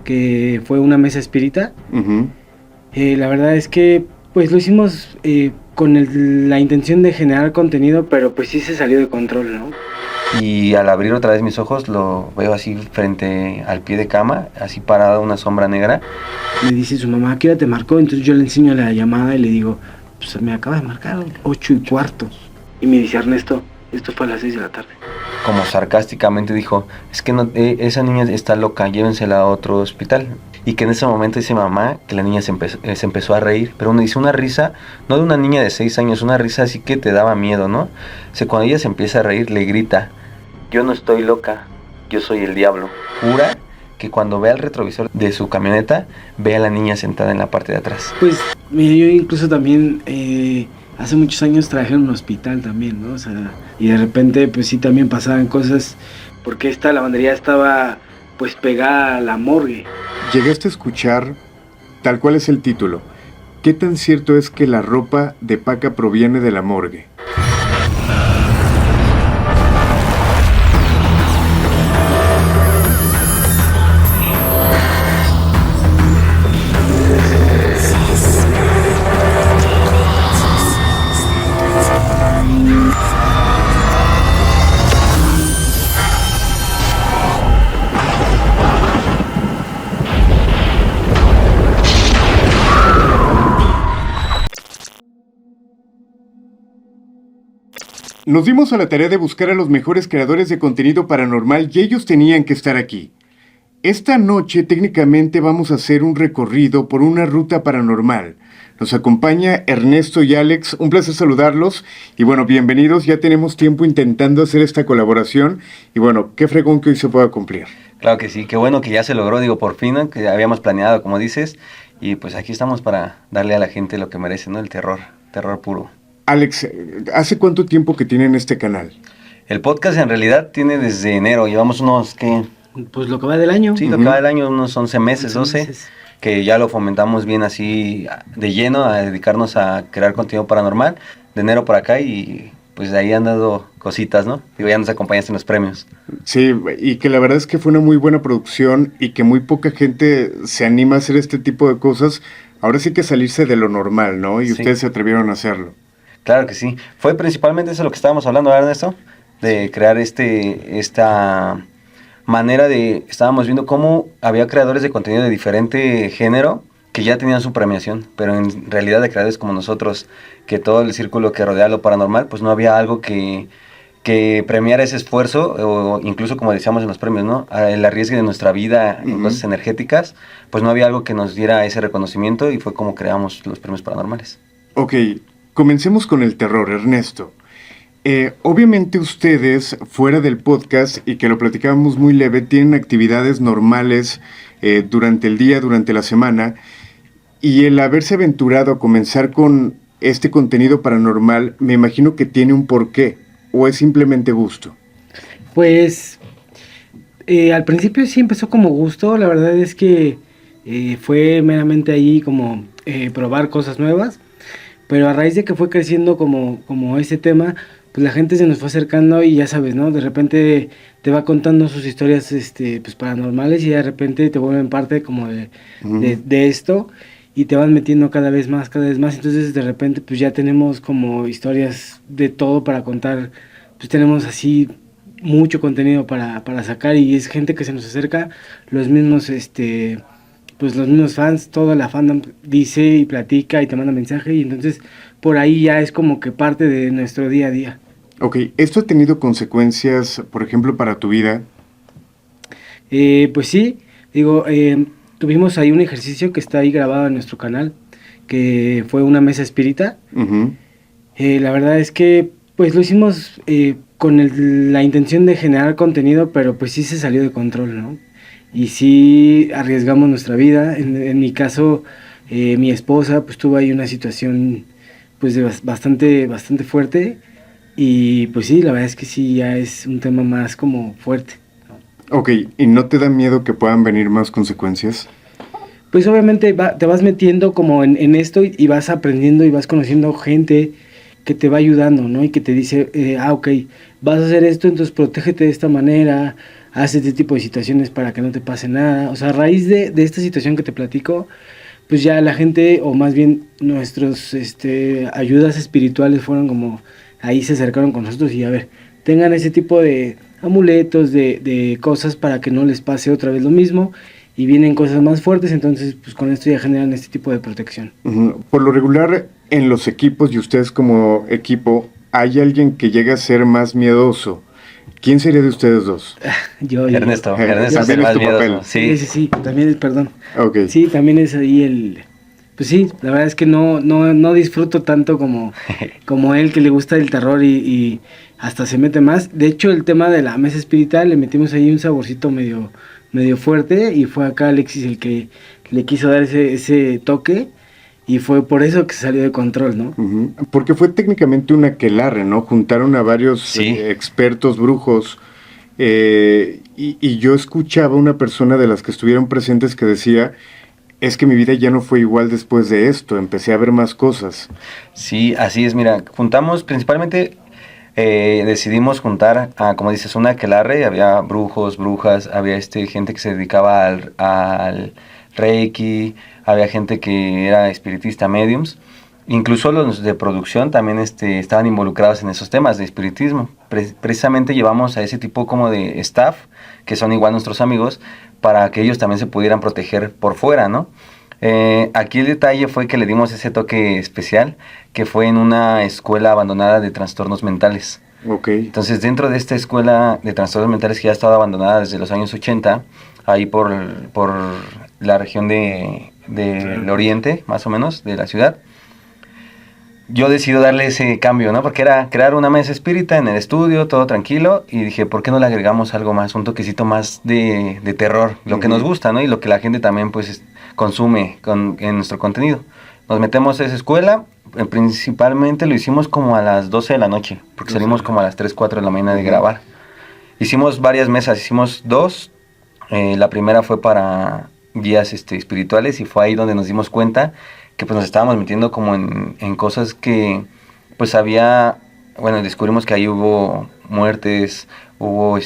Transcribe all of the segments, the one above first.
que fue una mesa espírita. Uh-huh. La verdad es que pues lo hicimos con la intención de generar contenido, pero pues sí se salió de control, ¿no? Y al abrir otra vez mis ojos lo veo así frente al pie de cama, así parada una sombra negra. Me dice su mamá, ¿a qué hora te marcó? Entonces yo le enseño la llamada y le digo, pues me acaba de marcar 8:15. Y me dice, Ernesto, esto fue a las 6 de la tarde. Como sarcásticamente dijo, es que no, esa niña está loca, llévensela a otro hospital. Y que en ese momento dice mamá que la niña se empezó a reír, pero uno dice una risa, no de una niña de 6 años, una risa así que te daba miedo, ¿no? O sea, cuando ella se empieza a reír, le grita, yo no estoy loca, yo soy el diablo. Jura que cuando ve al retrovisor de su camioneta, ve a la niña sentada en la parte de atrás. Pues, mira, yo incluso también, hace muchos años trabajé en un hospital también, ¿no? O sea, y de repente, pues sí, también pasaban cosas, porque esta lavandería estaba, pues, pegada a la morgue. Llegaste a escuchar, tal cual es el título, ¿qué tan cierto es que la ropa de Paca proviene de la morgue? Nos dimos a la tarea de buscar a los mejores creadores de contenido paranormal y ellos tenían que estar aquí. Esta noche técnicamente vamos a hacer un recorrido por una ruta paranormal. Nos acompaña Ernesto y Alex, un placer saludarlos y bueno, bienvenidos, ya tenemos tiempo intentando hacer esta colaboración y bueno, qué fregón que hoy se pueda cumplir. Claro que sí, qué bueno que ya se logró, digo, por fin, ¿no? Que habíamos planeado, como dices, y pues aquí estamos para darle a la gente lo que merece, ¿no? El terror puro. Alex, ¿hace cuánto tiempo que tienen este canal? El podcast en realidad tiene desde enero, llevamos unos, ¿qué? Pues lo que va del año. Sí, lo que va del año, unos 11 meses, 12, que ya lo fomentamos bien así de lleno a dedicarnos a crear contenido paranormal, de enero para acá y pues de ahí han dado cositas, ¿no? Digo, ya nos acompañaste en los premios. Sí, y que la verdad es que fue una muy buena producción y que muy poca gente se anima a hacer este tipo de cosas. Ahora sí que salirse de lo normal, ¿no? Y sí, ustedes se atrevieron a hacerlo. Claro que sí. Fue principalmente eso lo que estábamos hablando, ¿verdad, Ernesto? De crear esta manera de... Estábamos viendo cómo había creadores de contenido de diferente género que ya tenían su premiación, pero en realidad de creadores como nosotros, que todo el círculo que rodea lo paranormal, pues no había algo que premiara ese esfuerzo, o incluso como decíamos en los premios, ¿no? El arriesgue de nuestra vida en cosas energéticas, pues no había algo que nos diera ese reconocimiento y fue como creamos los premios paranormales. Ok. Comencemos con el terror, Ernesto. Obviamente ustedes, fuera del podcast, y que lo platicábamos muy leve, tienen actividades normales durante el día, durante la semana, y el haberse aventurado a comenzar con este contenido paranormal, me imagino que tiene un porqué, o es simplemente gusto. Pues, al principio sí empezó como gusto, la verdad es que fue meramente ahí como probar cosas nuevas. Pero a raíz de que fue creciendo como ese tema, pues la gente se nos fue acercando y ya sabes, ¿no? De repente te va contando sus historias pues paranormales y de repente te vuelven parte como de esto y te van metiendo cada vez más. Entonces de repente pues ya tenemos como historias de todo para contar. Pues tenemos así mucho contenido para sacar y es gente que se nos acerca, los mismos pues los mismos fans, toda la fandom dice y platica y te manda mensaje y entonces por ahí ya es como que parte de nuestro día a día. Ok, ¿esto ha tenido consecuencias, por ejemplo, para tu vida? Pues sí, digo, tuvimos ahí un ejercicio que está ahí grabado en nuestro canal, que fue una mesa espírita. Uh-huh. La verdad es que pues lo hicimos con la intención de generar contenido, pero pues sí se salió de control, ¿no? Y sí arriesgamos nuestra vida. En mi caso, mi esposa pues tuvo ahí una situación pues bastante fuerte y pues sí, la verdad es que sí ya es un tema más como fuerte, ¿no? Ok, ¿y no te da miedo que puedan venir más consecuencias? Pues obviamente te vas metiendo como en esto y vas aprendiendo y vas conociendo gente que te va ayudando, ¿no? Y que te dice, ok, vas a hacer esto, entonces protégete de esta manera, haz este tipo de situaciones para que no te pase nada. O sea, a raíz de esta situación que te platico, pues ya la gente, o más bien nuestros ayudas espirituales fueron como, ahí se acercaron con nosotros y a ver, tengan ese tipo de amuletos, de cosas para que no les pase otra vez lo mismo, y vienen cosas más fuertes, entonces pues con esto ya generan este tipo de protección. Por lo regular, en los equipos y ustedes como equipo, ¿hay alguien que llega a ser más miedoso? ¿Quién sería de ustedes dos? Yo. Ernesto también es el es más tu miedoso. papel. Sí, también es, perdón. Ok. Sí, también es ahí pues sí, la verdad es que no disfruto tanto como él, que le gusta el terror y hasta se mete más. De hecho, el tema de la mesa espiritual, le metimos ahí un saborcito medio fuerte, y fue acá Alexis el que le quiso dar ese toque, y fue por eso que se salió de control, ¿no? Porque fue técnicamente una aquelarre, ¿no? Juntaron a varios Sí. expertos brujos, y yo escuchaba una persona de las que estuvieron presentes que decía, es que mi vida ya no fue igual después de esto, empecé a ver más cosas. Sí, así es, mira, juntamos principalmente, decidimos juntar, como dices, una aquelarre, había brujos, brujas, había gente que se dedicaba al Reiki, había gente que era espiritista, mediums, incluso los de producción también estaban involucrados en esos temas de espiritismo. Precisamente llevamos a ese tipo como de staff, que son igual nuestros amigos, para que ellos también se pudieran proteger por fuera, ¿no? Aquí el detalle fue que le dimos ese toque especial, que fue en una escuela abandonada de trastornos mentales. Ok. Entonces, dentro de esta escuela de trastornos mentales que ya ha estado abandonada desde los años 80, ahí por la región del oriente, más o menos, de la ciudad, yo decidí darle ese cambio, ¿no? Porque era crear una mesa espírita en el estudio, todo tranquilo, y dije, ¿por qué no le agregamos algo más, un toquecito más de terror? Lo que nos gusta, ¿no? Y lo que la gente también, pues, consume en nuestro contenido. Nos metemos a esa escuela, principalmente lo hicimos como a las 12 de la noche, porque salimos como a las 3, 4 de la mañana de grabar. Hicimos varias mesas, hicimos 2, la primera fue para guías espirituales, y fue ahí donde nos dimos cuenta que pues nos estábamos metiendo como en cosas que pues descubrimos que ahí hubo muertes, hubo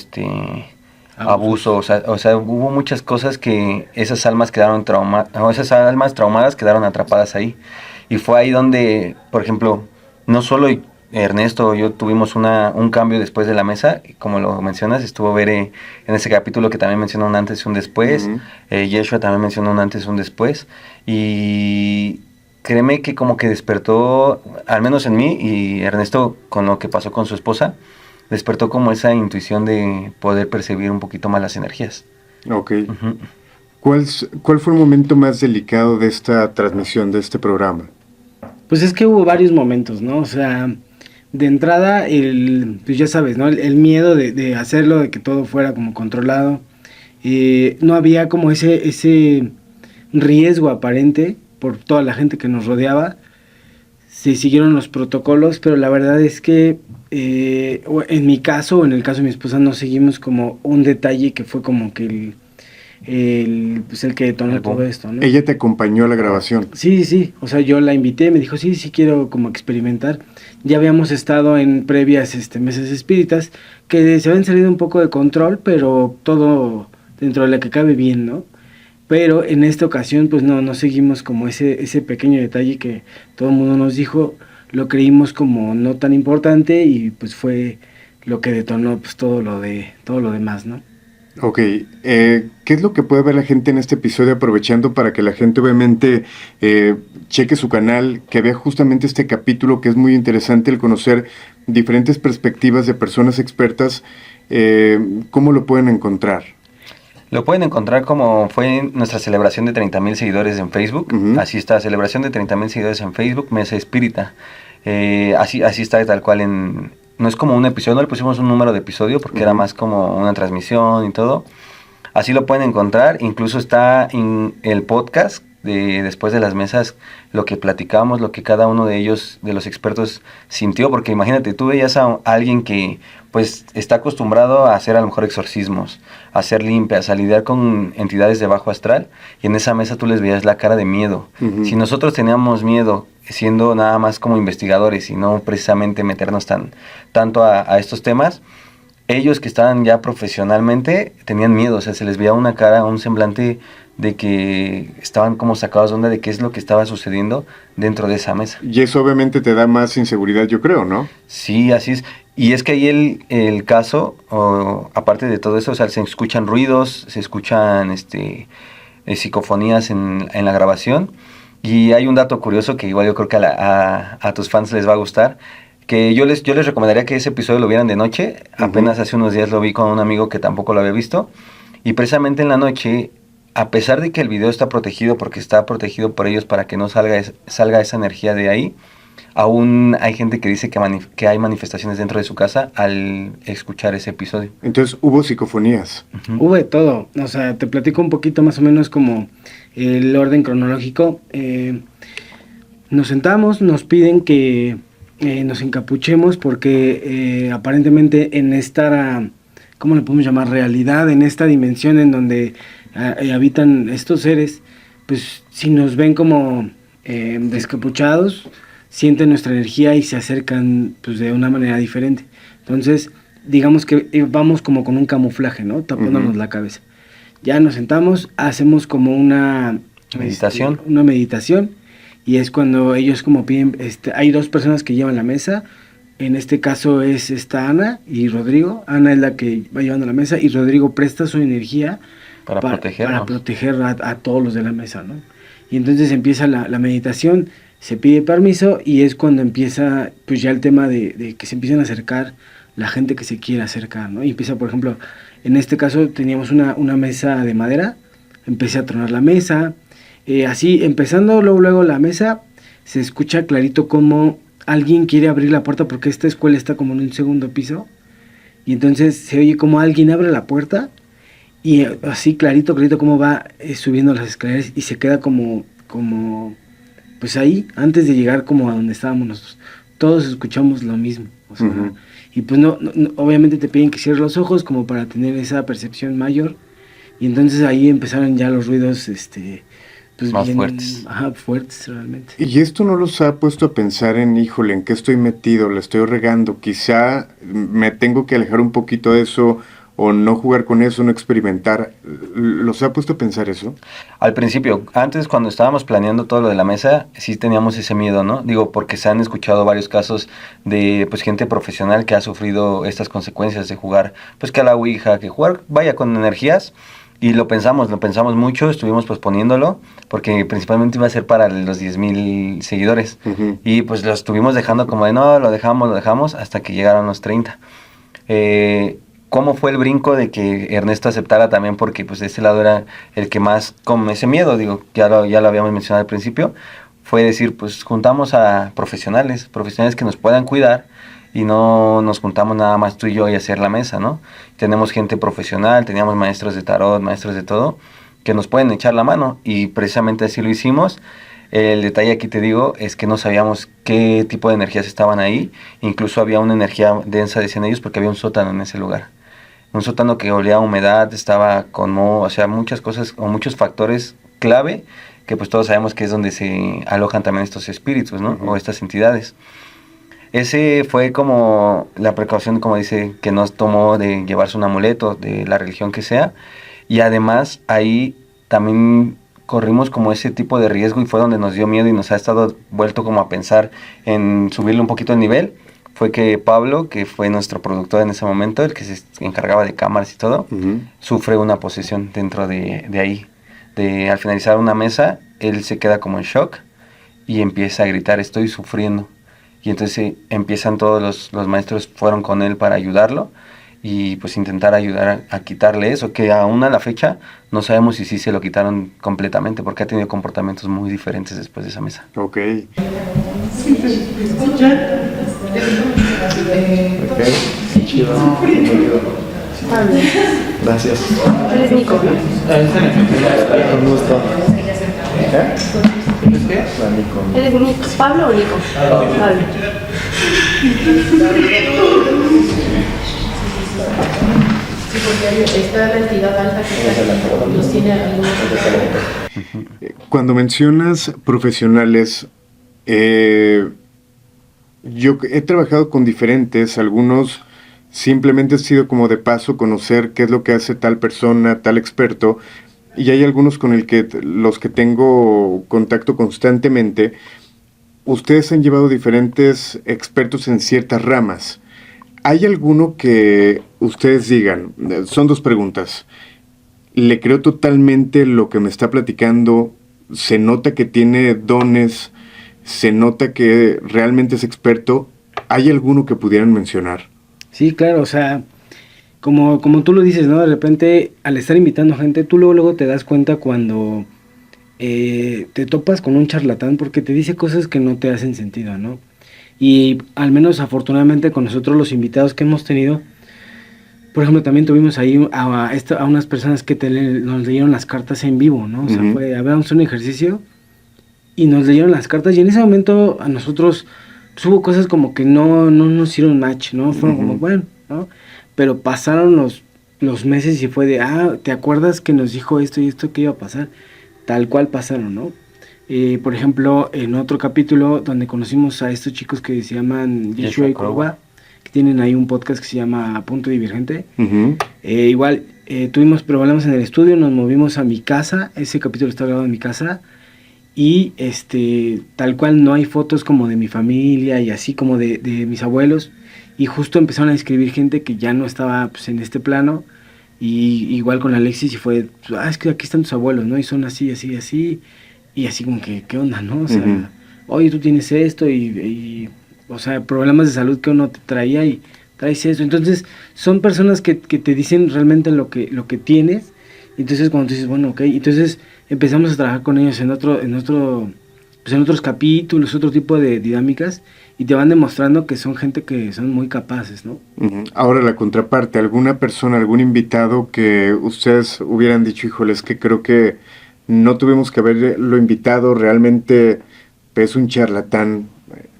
abuso, o sea, hubo muchas cosas que esas almas traumadas quedaron atrapadas ahí. Y fue ahí donde, por ejemplo, no solo Ernesto o yo tuvimos un cambio después de la mesa, como lo mencionas, estuvo Bere en ese capítulo que también mencionó un antes y un después, Yeshua también mencionó un antes y un después, y créeme que como que despertó, al menos en mí, y Ernesto con lo que pasó con su esposa, despertó como esa intuición de poder percibir un poquito más las energías. Ok. ¿Cuál fue el momento más delicado de esta transmisión, de este programa? Pues es que hubo varios momentos, ¿no? O sea, de entrada, pues ya sabes, ¿no? El miedo de hacerlo, de que todo fuera como controlado. No había como ese riesgo aparente por toda la gente que nos rodeaba. Se siguieron los protocolos, pero la verdad es que en mi caso, o en el caso de mi esposa, no seguimos como un detalle que fue como que el que detonó todo esto, ¿no? ¿Ella te acompañó a la grabación? Sí, o sea, yo la invité, me dijo, sí quiero como experimentar. Ya habíamos estado en previas mesas espíritas que se habían salido un poco de control, pero todo dentro de lo que cabe bien, ¿no? Pero en esta ocasión pues no seguimos como ese pequeño detalle que todo el mundo nos dijo, lo creímos como no tan importante, y pues fue lo que detonó pues todo lo demás, ¿no? Ok, ¿qué es lo que puede ver la gente en este episodio, aprovechando para que la gente obviamente cheque su canal, que vea justamente este capítulo, que es muy interesante el conocer diferentes perspectivas de personas expertas? ¿Cómo lo pueden encontrar? Lo pueden encontrar como fue nuestra celebración de 30,000 seguidores en Facebook. Así está, celebración de 30,000 seguidores en Facebook, Mesa Espírita. Así está tal cual no es como un episodio, no le pusimos un número de episodio porque era más como una transmisión y todo. Así lo pueden encontrar, incluso está en el podcast después de las mesas, lo que platicamos, lo que cada uno de ellos, de los expertos, sintió, porque imagínate, tú veías a alguien que pues está acostumbrado a hacer a lo mejor exorcismos, a hacer limpias, a lidiar con entidades de bajo astral, y en esa mesa tú les veías la cara de miedo. Si nosotros teníamos miedo siendo nada más como investigadores y no precisamente meternos tanto a estos temas, ellos que estaban ya profesionalmente tenían miedo, o sea, se les veía una cara, un semblante de que estaban como sacados de onda de qué es lo que estaba sucediendo dentro de esa mesa. Y eso obviamente te da más inseguridad, yo creo, ¿no? Sí, así es. Y es que ahí el caso, aparte de todo eso, o sea, se escuchan ruidos, se escuchan psicofonías en la grabación. Y hay un dato curioso que igual yo creo que a tus fans les va a gustar, que yo les recomendaría que ese episodio lo vieran de noche. Apenas hace unos días lo vi con un amigo que tampoco lo había visto. Y precisamente en la noche, a pesar de que el video está protegido, porque está protegido por ellos para que no salga esa energía de ahí, aún hay gente que dice que hay manifestaciones dentro de su casa al escuchar ese episodio. Entonces hubo psicofonías. Hubo de todo, o sea, te platico un poquito más o menos como el orden cronológico. Nos sentamos, nos piden que nos encapuchemos porque aparentemente en esta, ¿cómo le podemos llamar? Realidad, en esta dimensión en donde habitan estos seres, pues si nos ven como descapuchados, sienten nuestra energía y se acercan pues de una manera diferente. Entonces, digamos que vamos como con un camuflaje, ¿no? Tapándonos la cabeza. Ya nos sentamos, hacemos como una meditación. Una meditación, y es cuando ellos como piden, hay dos personas que llevan la mesa. En este caso es Ana y Rodrigo. Ana es la que va llevando la mesa y Rodrigo presta su energía para proteger a todos los de la mesa, ¿no? Y entonces empieza la meditación, se pide permiso y es cuando empieza pues ya el tema de que se empiezan a acercar la gente que se quiere acercar, ¿no? Y empieza, por ejemplo, en este caso teníamos una mesa de madera, empecé a tronar la mesa, así empezando luego la mesa, se escucha clarito como alguien quiere abrir la puerta porque esta escuela está como en un segundo piso, y entonces se oye como alguien abre la puerta y así clarito como va subiendo las escaleras y se queda como pues ahí, antes de llegar como a donde estábamos nosotros. Todos escuchamos lo mismo, o sea, y pues no, obviamente te piden que cierres los ojos como para tener esa percepción mayor, y entonces ahí empezaron ya los ruidos, pues más bien, fuertes. Fuertes realmente. Y esto no los ha puesto a pensar en, híjole, ¿en qué estoy metido? ¿La estoy regando? Quizá me tengo que alejar un poquito de eso, o no jugar con eso, no experimentar. ¿Los ha puesto a pensar eso? Al principio, antes cuando estábamos planeando todo lo de la mesa, sí teníamos ese miedo, ¿no? Digo, porque se han escuchado varios casos de pues gente profesional que ha sufrido estas consecuencias de jugar, pues que a la ouija, que jugar, vaya, con energías. Y lo pensamos mucho, estuvimos posponiéndolo, porque principalmente iba a ser para los 10,000 seguidores. Y pues lo estuvimos dejando como de, no, lo dejamos, hasta que llegaron los 30. ¿Cómo fue el brinco de que Ernesto aceptara también? Porque pues de ese lado era el que más con ese miedo, digo, ya lo habíamos mencionado al principio, fue decir, pues juntamos a profesionales que nos puedan cuidar, y no nos juntamos nada más tú y yo y hacer la mesa, ¿no? Tenemos gente profesional, teníamos maestros de tarot, maestros de todo, que nos pueden echar la mano, y precisamente así lo hicimos. El detalle aquí te digo es que no sabíamos qué tipo de energías estaban ahí, incluso había una energía densa, decían ellos, porque había un sótano en ese lugar. Un sótano que olía a humedad, estaba con moho, o sea, muchas cosas o muchos factores clave, que pues todos sabemos que es donde se alojan también estos espíritus, ¿no? O estas entidades. Ese fue como la precaución, como dice, que nos tomó de llevarse un amuleto de la religión que sea, y además ahí también corrimos como ese tipo de riesgo, y fue donde nos dio miedo y nos ha estado vuelto como a pensar en subirle un poquito el nivel. Fue que Pablo, que fue nuestro productor en ese momento, el que se encargaba de cámaras y todo, sufre una posesión dentro de ahí. Al finalizar una mesa, él se queda como en shock y empieza a gritar, estoy sufriendo. Y entonces empiezan todos los maestros, fueron con él para ayudarlo, y pues intentar ayudar a quitarle eso, que aún a la fecha no sabemos si sí se lo quitaron completamente, porque ha tenido comportamientos muy diferentes después de esa mesa. Ok. Chido. Gracias. Eres Nico, ¿no? Un gusto. ¿Eres Nico? ¿Pablo o Nico? Pablo. Sí, porque está la entidad alta que los tiene algunos. Cuando mencionas profesionales, yo he trabajado con diferentes, algunos simplemente ha sido como de paso conocer qué es lo que hace tal persona, tal experto, y hay algunos con los que tengo contacto constantemente. Ustedes han llevado diferentes expertos en ciertas ramas. ¿Hay alguno que ustedes digan? Son dos preguntas. Le creo totalmente lo que me está platicando, se nota que tiene dones, se nota que realmente es experto. ¿Hay alguno que pudieran mencionar? Sí, claro, o sea, como tú lo dices, ¿no? De repente, al estar invitando gente, tú luego te das cuenta cuando te topas con un charlatán porque te dice cosas que no te hacen sentido, ¿no? Y al menos afortunadamente con nosotros los invitados que hemos tenido, por ejemplo, también tuvimos ahí a unas personas que nos leyeron las cartas en vivo, ¿no? O sea, habíamos un ejercicio y nos leyeron las cartas y en ese momento a nosotros pues, hubo cosas como que no nos hicieron match, ¿no? Fueron como, bueno, ¿no? Pero pasaron los meses y fue de, ¿te acuerdas que nos dijo esto y esto que iba a pasar? Tal cual pasaron, ¿no? Por ejemplo, en otro capítulo donde conocimos a estos chicos que se llaman Yeshua y Cuba, que tienen ahí un podcast que se llama Punto Divergente. Igual tuvimos problemas en el estudio, nos movimos a mi casa, ese capítulo está grabado en mi casa, y tal cual no hay fotos como de mi familia y así como de mis abuelos, y justo empezaron a escribir gente que ya no estaba pues, en este plano, y igual con Alexis y fue, es que aquí están tus abuelos, ¿no? Y son así, así, así, y así como que, ¿qué onda, no? O sea, oye, tú tienes esto y o sea, problemas de salud que uno te traía y traes eso. Entonces, son personas que te dicen realmente lo que tienes. Entonces, cuando tú dices, bueno, ok, entonces empezamos a trabajar con ellos en otros capítulos, otro tipo de dinámicas, y te van demostrando que son gente que son muy capaces, ¿no? Ahora la contraparte, alguna persona, algún invitado que ustedes hubieran dicho, híjoles, que creo que no tuvimos que haberlo invitado, realmente es un charlatán.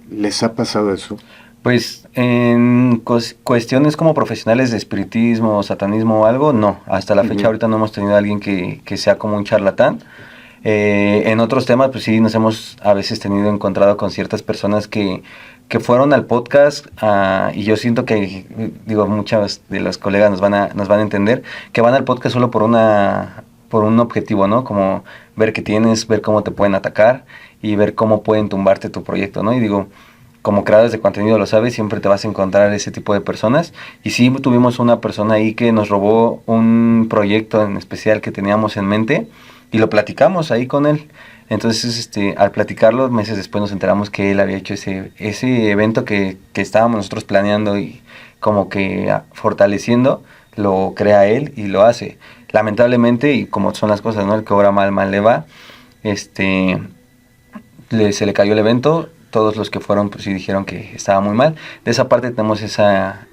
¿Les ha pasado eso? Pues en cuestiones como profesionales de espiritismo, satanismo o algo, no. Hasta la fecha ahorita no hemos tenido a alguien que sea como un charlatán. En otros temas, pues sí, nos hemos a veces encontrado con ciertas personas que fueron al podcast y yo siento que, digo, muchos de los colegas nos van a entender, que van al podcast solo por un objetivo, ¿no? Como ver qué tienes, ver cómo te pueden atacar y ver cómo pueden tumbarte tu proyecto, ¿no? Y digo, como creadores de contenido lo sabes, siempre te vas a encontrar ese tipo de personas. Y sí tuvimos una persona ahí que nos robó un proyecto en especial que teníamos en mente y lo platicamos ahí con él. Entonces, al platicarlo, meses después nos enteramos que él había hecho ese evento que estábamos nosotros planeando y como que fortaleciendo, lo crea él y lo hace. Lamentablemente, y como son las cosas, ¿no? El que obra mal le va, se le cayó el evento. Todos los que fueron, pues sí dijeron que estaba muy mal. De esa parte tenemos esa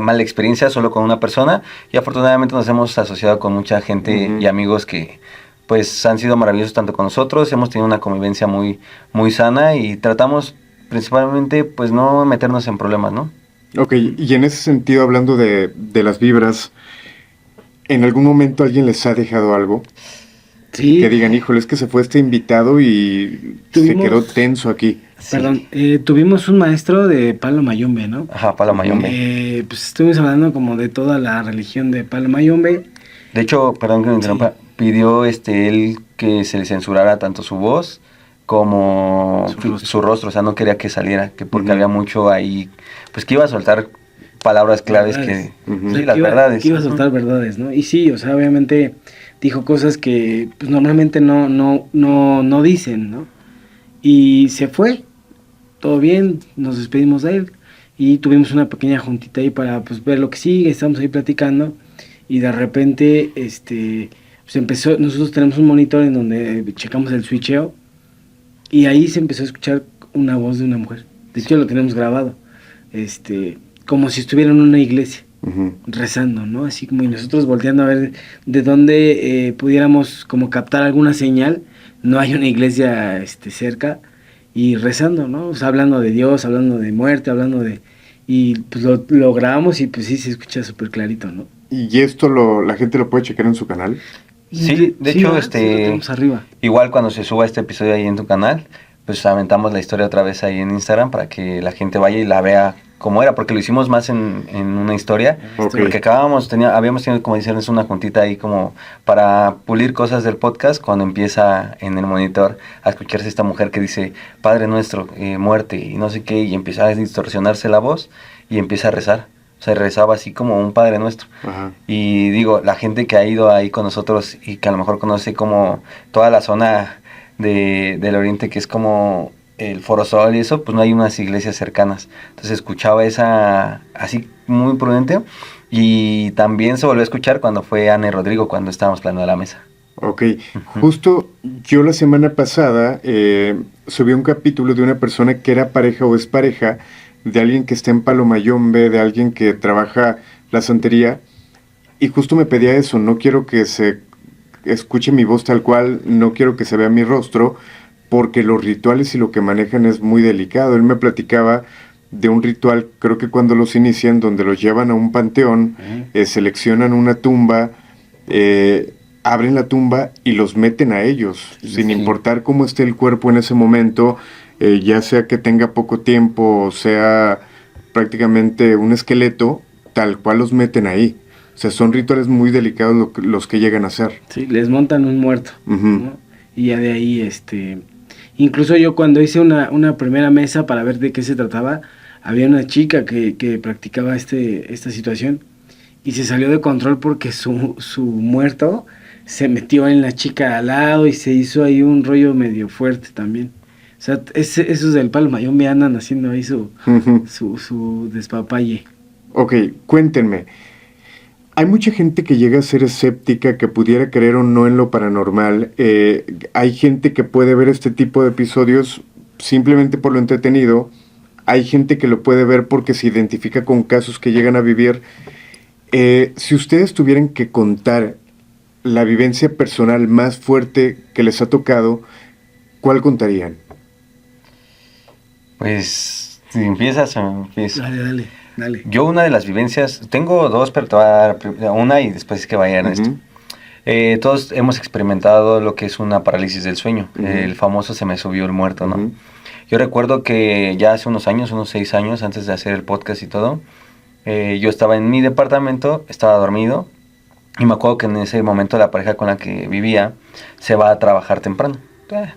mala experiencia solo con una persona y afortunadamente nos hemos asociado con mucha gente y amigos que pues han sido maravillosos tanto con nosotros. Hemos tenido una convivencia muy, muy sana y tratamos principalmente pues no meternos en problemas, ¿no? Ok, y en ese sentido, hablando de las vibras, ¿en algún momento alguien les ha dejado algo? Sí. Que digan, híjole, es que se fue este invitado y se quedó tenso aquí. Sí. Perdón, tuvimos un maestro de Palo Mayombe, ¿no? Ajá, Palo Mayombe. Pues estuvimos hablando como de toda la religión de Palo Mayombe. De hecho, perdón que me interrumpa, pidió él que se le censurara tanto su voz como su rostro, o sea, no quería que saliera, que porque había mucho ahí, pues que iba a soltar palabras claves verdades. Sí, las verdades. Que iba a soltar verdades, ¿no? Y sí, o sea, obviamente dijo cosas que pues normalmente no dicen, ¿no? Y se fue, todo bien, nos despedimos de él y tuvimos una pequeña juntita ahí para pues ver lo que sigue, estamos ahí platicando y de repente pues empezó, nosotros tenemos un monitor en donde checamos el switcheo y ahí se empezó a escuchar una voz de una mujer. De hecho lo tenemos grabado, como si estuviera en una iglesia rezando, ¿no? Así como y nosotros volteando a ver de dónde pudiéramos como captar alguna señal. No hay una iglesia cerca y rezando, ¿no? O sea, hablando de Dios, hablando de muerte, hablando de... Y pues lo grabamos y pues sí se escucha súper clarito, ¿no? ¿Y esto la gente lo puede checar en su canal? Sí, de hecho, sí, lo tenemos arriba. Igual cuando se suba este episodio ahí en tu canal, pues aventamos la historia otra vez ahí en Instagram para que la gente vaya y la vea cómo era, porque lo hicimos más en una historia, Ok. porque habíamos tenido, como dicen, es una juntita ahí como para pulir cosas del podcast, cuando empieza en el monitor a escucharse esta mujer que dice, Padre Nuestro, muerte, y no sé qué, y empieza a distorsionarse la voz, y empieza a rezar. O sea, rezaba así como un Padre Nuestro. Ajá. Y digo, la gente que ha ido ahí con nosotros y que a lo mejor conoce como toda la zona del oriente, que es como el Foro Sol y eso, pues no hay unas iglesias cercanas. Entonces escuchaba esa así muy prudente, y también se volvió a escuchar cuando fue Ana y Rodrigo, cuando estábamos planeando la mesa. Ok, justo yo la semana pasada subí un capítulo de una persona que era pareja o es pareja de alguien que está en Palomayombe, de alguien que trabaja la santería, y justo me pedía eso, no quiero que se escuche mi voz tal cual, no quiero que se vea mi rostro, porque los rituales y lo que manejan es muy delicado. Él me platicaba de un ritual, creo que cuando los inician, donde los llevan a un panteón, seleccionan una tumba, abren la tumba y los meten a ellos, sin importar cómo esté el cuerpo en ese momento, ya sea que tenga poco tiempo o sea prácticamente un esqueleto, tal cual los meten ahí. O sea, son rituales muy delicados los que llegan a hacer. Sí, les montan un muerto, Ujú. ¿no? Y ya de ahí, incluso yo cuando hice una primera mesa para ver de qué se trataba, había una chica que practicaba esta situación, y se salió de control porque su muerto se metió en la chica al lado y se hizo ahí un rollo medio fuerte también. O sea, esos del Palo Mayombe andan haciendo ahí Ujú. su despapalle. Ok, cuéntenme. Hay mucha gente que llega a ser escéptica, que pudiera creer o no en lo paranormal. Hay gente que puede ver este tipo de episodios simplemente por lo entretenido. Hay gente que lo puede ver porque se identifica con casos que llegan a vivir. Si ustedes tuvieran que contar la vivencia personal más fuerte que les ha tocado, ¿cuál contarían? Pues, si empiezas o empiezo. Dale. Yo una de las vivencias, tengo dos, pero te voy a dar una y después es que vayan esto. Ujú. Todos hemos experimentado lo que es una parálisis del sueño, Ujú. el famoso se me subió el muerto, ¿no? Ujú. Yo recuerdo que ya hace unos años, unos 6 años, antes de hacer el podcast y todo, yo estaba en mi departamento, estaba dormido, y me acuerdo que en ese momento la pareja con la que vivía se va a trabajar temprano.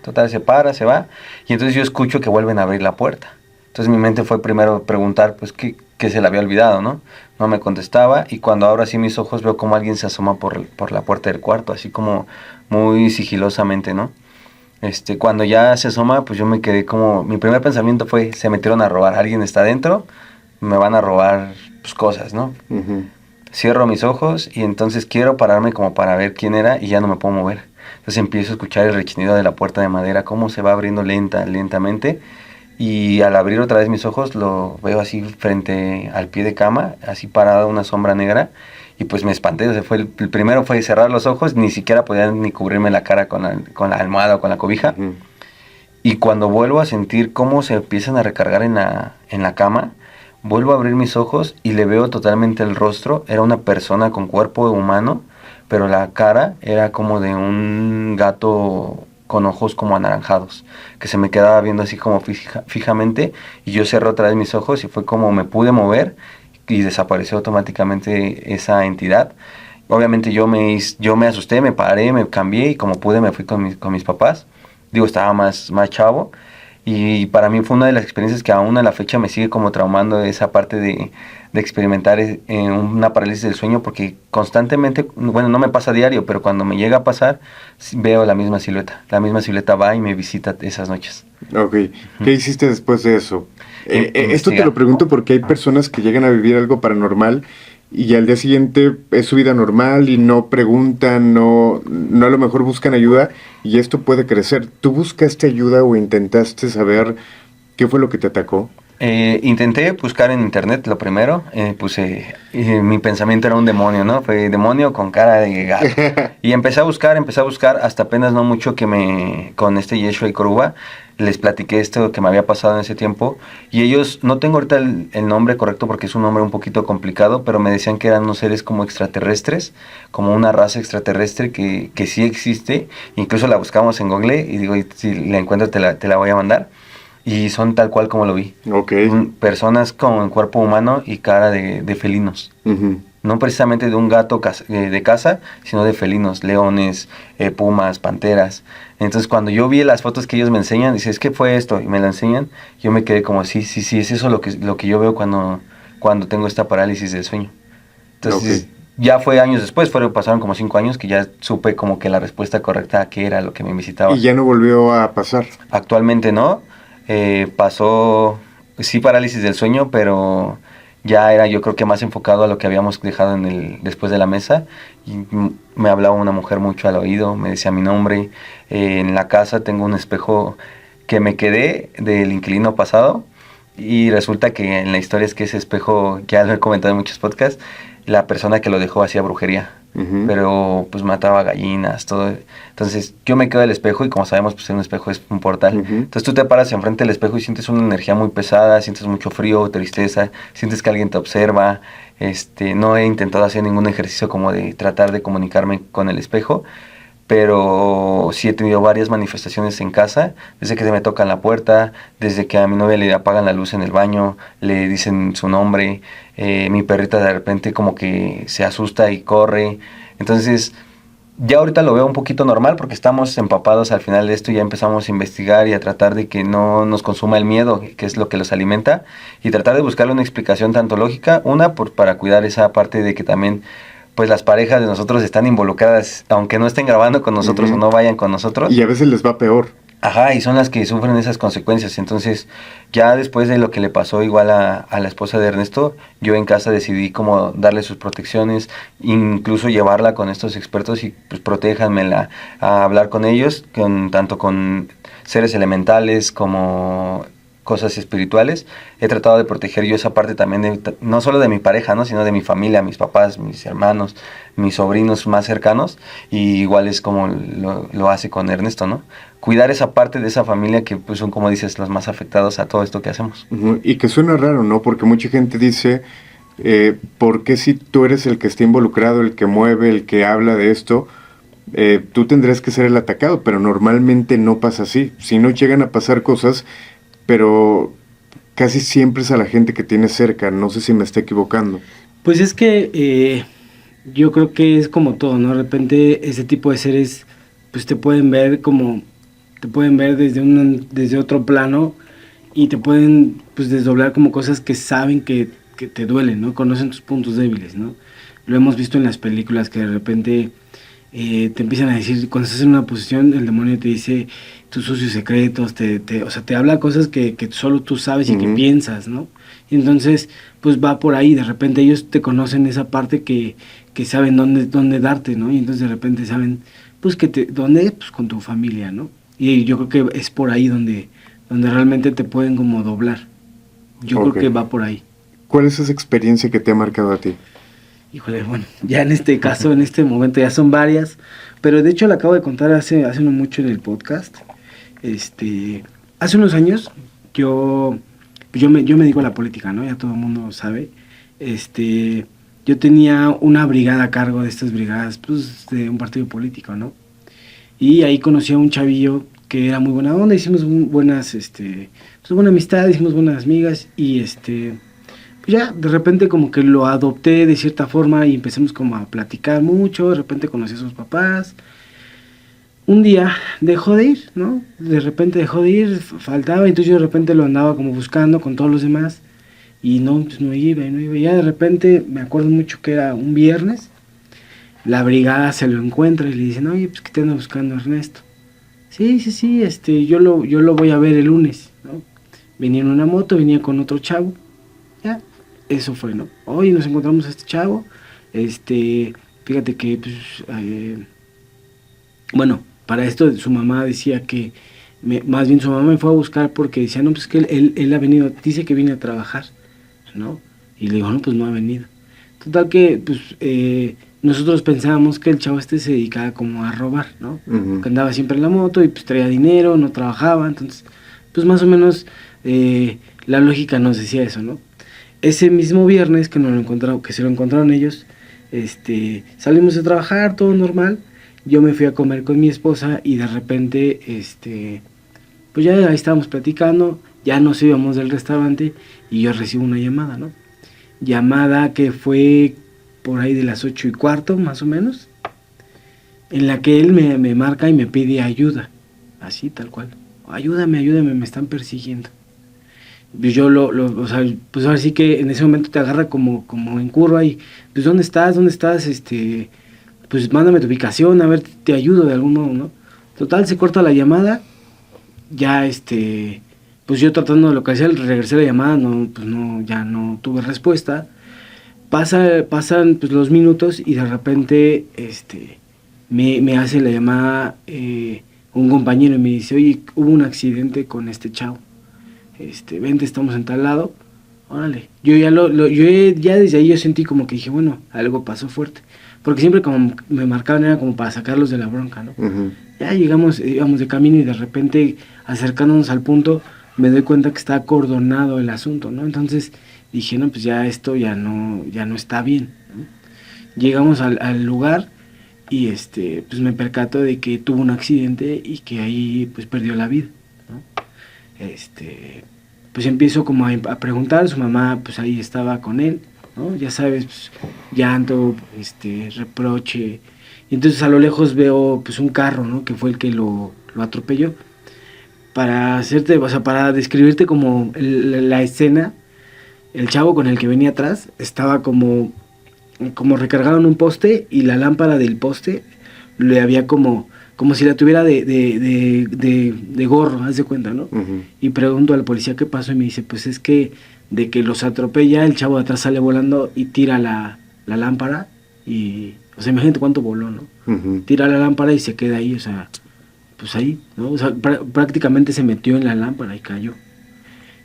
Total, se para, se va, y entonces yo escucho que vuelven a abrir la puerta. Entonces mi mente fue primero preguntar, pues, qué se le había olvidado, ¿no? No me contestaba, y cuando abro así mis ojos veo como alguien se asoma por la puerta del cuarto, así como muy sigilosamente, ¿no? Cuando ya se asoma, pues yo me quedé como, mi primer pensamiento fue, se metieron a robar, alguien está adentro, me van a robar, pues, cosas, ¿no? Ujú. Cierro mis ojos y entonces quiero pararme como para ver quién era, y ya no me puedo mover. Entonces empiezo a escuchar el rechinido de la puerta de madera, cómo se va abriendo lentamente, y al abrir otra vez mis ojos lo veo así frente al pie de cama, así parada una sombra negra, y pues me espanté. O sea, el primero fue cerrar los ojos, ni siquiera podía ni cubrirme la cara con la almohada o con la cobija. Ujú. Y cuando vuelvo a sentir cómo se empiezan a recargar en la cama, vuelvo a abrir mis ojos y le veo totalmente el rostro. Era una persona con cuerpo humano, pero la cara era como de un gato con ojos como anaranjados, que se me quedaba viendo así como fijamente, y yo cerré otra vez mis ojos y fue como me pude mover y desapareció automáticamente esa entidad. Obviamente yo me asusté, me paré, me cambié, y como pude me fui con mis papás. Digo, estaba más chavo, y para mí fue una de las experiencias que aún a la fecha me sigue como traumando, esa parte de experimentar una parálisis del sueño, porque constantemente, bueno, no me pasa a diario, pero cuando me llega a pasar, veo la misma silueta va y me visita esas noches. Ok, ¿qué hiciste después de eso? Esto te Investigar. lo pregunto porque hay personas que llegan a vivir algo paranormal y al día siguiente es su vida normal y no preguntan, no a lo mejor buscan ayuda, y esto puede crecer. ¿Tú buscaste ayuda o intentaste saber qué fue lo que te atacó? Intenté buscar en internet lo primero, mi pensamiento era un demonio, ¿no? Fue demonio con cara de gato. Y empecé a buscar hasta apenas no mucho que con Yeshua y Coruba les platiqué esto que me había pasado en ese tiempo, y ellos, no tengo ahorita el nombre correcto porque es un nombre un poquito complicado, pero me decían que eran unos seres como extraterrestres, como una raza extraterrestre que sí existe. Incluso la buscamos en Google, y digo, si la encuentro te la voy a mandar. y son tal cual como lo vi. Ok. Personas con cuerpo humano y cara de felinos. Ujú. No precisamente de un gato de casa, sino de felinos, leones, pumas, panteras. Entonces cuando yo vi las fotos que ellos me enseñan, dices, ¿qué fue esto? Y me lo enseñan, yo me quedé como, sí, es eso lo que yo veo cuando tengo esta parálisis del sueño. Entonces, Ok. ya fue años después, pasaron como 5 años que ya supe como que la respuesta correcta a qué era lo que me visitaba. Y ya no volvió a pasar. Actualmente no, pasó, sí, parálisis del sueño, pero ya era yo creo que más enfocado a lo que habíamos dejado después de la mesa. Y me hablaba una mujer mucho al oído, me decía mi nombre. En la casa tengo un espejo que me quedé del inquilino pasado, y resulta que en la historia es que ese espejo, ya lo he comentado en muchos podcasts, la persona que lo dejó hacía brujería. Ujú. Pero pues mataba gallinas, todo. Entonces yo me quedo del espejo, y como sabemos, pues un espejo es un portal. Ujú. Entonces tú te paras enfrente del espejo y sientes una energía muy pesada, sientes mucho frío, tristeza, sientes que alguien te observa. No he intentado hacer ningún ejercicio como de tratar de comunicarme con el espejo, pero sí he tenido varias manifestaciones en casa, desde que se me tocan la puerta, desde que a mi novia le apagan la luz en el baño, le dicen su nombre, mi perrita de repente como que se asusta y corre. Entonces ya ahorita lo veo un poquito normal porque estamos empapados al final de esto y ya empezamos a investigar y a tratar de que no nos consuma el miedo, que es lo que los alimenta, y tratar de buscarle una explicación tanto lógica, para cuidar esa parte de que también pues las parejas de nosotros están involucradas, aunque no estén grabando con nosotros o no vayan con nosotros. Y a veces les va peor. Ajá, y son las que sufren esas consecuencias. Entonces, ya después de lo que le pasó igual a la esposa de Ernesto, yo en casa decidí como darle sus protecciones, incluso llevarla con estos expertos y pues protéjanmela, a hablar con ellos, tanto con seres elementales como cosas espirituales. He tratado de proteger yo esa parte también, no solo de mi pareja, ¿no? Sino de mi familia, mis papás, mis hermanos, mis sobrinos más cercanos, y igual es como lo hace con Ernesto, ¿no? Cuidar esa parte de esa familia que pues son, como dices, los más afectados a todo esto que hacemos. Ujú. Y que suena raro, ¿no? Porque mucha gente dice, ¿por qué si tú eres el que está involucrado, el que mueve, el que habla de esto, tú tendrías que ser el atacado? Pero normalmente no pasa así. Si no llegan a pasar cosas, pero casi siempre es a la gente que tienes cerca. No sé si me estoy equivocando. Pues es que yo creo que es como todo, ¿no? De repente ese tipo de seres pues te pueden ver desde otro plano, y te pueden pues desdoblar como cosas que saben que te duelen, ¿no? Conocen tus puntos débiles, ¿no? Lo hemos visto en las películas, que de repente te empiezan a decir, cuando estás en una posición, el demonio te dice tus sucios secretos, o sea, te habla cosas que solo tú sabes y que piensas, ¿no? Y entonces, pues va por ahí, de repente ellos te conocen esa parte que saben dónde darte, ¿no? Y entonces de repente saben, pues ¿dónde? Pues con tu familia, ¿no? Y yo creo que es por ahí donde realmente te pueden como doblar. Yo Ok. creo que va por ahí. ¿Cuál es esa experiencia que te ha marcado a ti? Híjole, bueno, ya en este caso, en este momento ya son varias, pero de hecho la acabo de contar hace no mucho en el podcast. Hace unos años yo me dedico a la política, ¿no? Ya todo el mundo sabe. Yo tenía una brigada a cargo de estas brigadas, pues, de un partido político, ¿no? Y ahí conocí a un chavillo que era muy buena onda, hicimos buena amistad, hicimos buenas amigas, y pues ya de repente como que lo adopté de cierta forma y empezamos como a platicar mucho. De repente conocí a sus papás. Un día dejó de ir, ¿no? De repente dejó de ir, faltaba, entonces yo de repente lo andaba como buscando con todos los demás, y no, pues no iba. Y ya de repente me acuerdo mucho que era un viernes, la brigada se lo encuentra y le dicen, oye, pues ¿qué te anda buscando Ernesto? Sí, yo lo voy a ver el lunes, ¿no? Venía en una moto, venía con otro chavo, ya, eso fue, ¿no? Hoy nos encontramos a este chavo, fíjate que, pues, bueno, para esto su mamá decía que, más bien su mamá me fue a buscar porque decía, no, pues que él ha venido, dice que viene a trabajar, ¿no? Y le digo, no, pues no ha venido. Total que, pues, nosotros pensábamos que el chavo se dedicaba como a robar, ¿no? Ujú. Que andaba siempre en la moto y pues traía dinero, no trabajaba, entonces, pues más o menos la lógica nos decía eso, ¿no? Ese mismo viernes que se lo encontraron ellos, salimos a trabajar, todo normal. Yo me fui a comer con mi esposa y de repente, pues ya ahí estábamos platicando. Ya nos íbamos del restaurante y yo recibo una llamada, ¿no? Llamada que fue por ahí de las 8:15, más o menos, en la que él me marca y me pide ayuda, así, tal cual. Ayúdame, me están persiguiendo. Yo o sea, pues ahora sí que en ese momento te agarra como en curva y, pues, ¿dónde estás? Pues mándame tu ubicación, a ver, te ayudo de algún modo, ¿no? Total, se corta la llamada, ya pues yo tratando de localizar, regresé la llamada, ya no tuve respuesta. Pasan pues los minutos y de repente, me hace la llamada un compañero y me dice, oye, hubo un accidente con este chavo. Vente, estamos en tal lado, órale. Ya desde ahí yo sentí como que dije, bueno, algo pasó fuerte. Porque siempre como me marcaban era como para sacarlos de la bronca, ¿no? Ujú. Ya íbamos de camino y de repente, acercándonos al punto, me doy cuenta que está acordonado el asunto, ¿no? Entonces dije, no, pues ya esto ya no está bien, ¿no? Llegamos al lugar y pues me percato de que tuvo un accidente y que ahí pues perdió la vida, ¿no? Pues empiezo como a preguntar, su mamá pues ahí estaba con él, ¿no? Ya sabes, pues, llanto, reproche. Y entonces a lo lejos veo pues un carro, ¿no? Que fue el que lo atropelló. Para describirte como la escena, el chavo con el que venía atrás estaba como recargado en un poste y la lámpara del poste le había como si la tuviera de gorro, haz de cuenta, ¿no? Ujú. Y pregunto al policía qué pasó y me dice, pues es que de que los atropella, el chavo de atrás sale volando y tira la lámpara y, o sea, imagínate cuánto voló, ¿no? Ujú. Tira la lámpara y se queda ahí, o sea, pues ahí, ¿no? O sea, prácticamente se metió en la lámpara y cayó.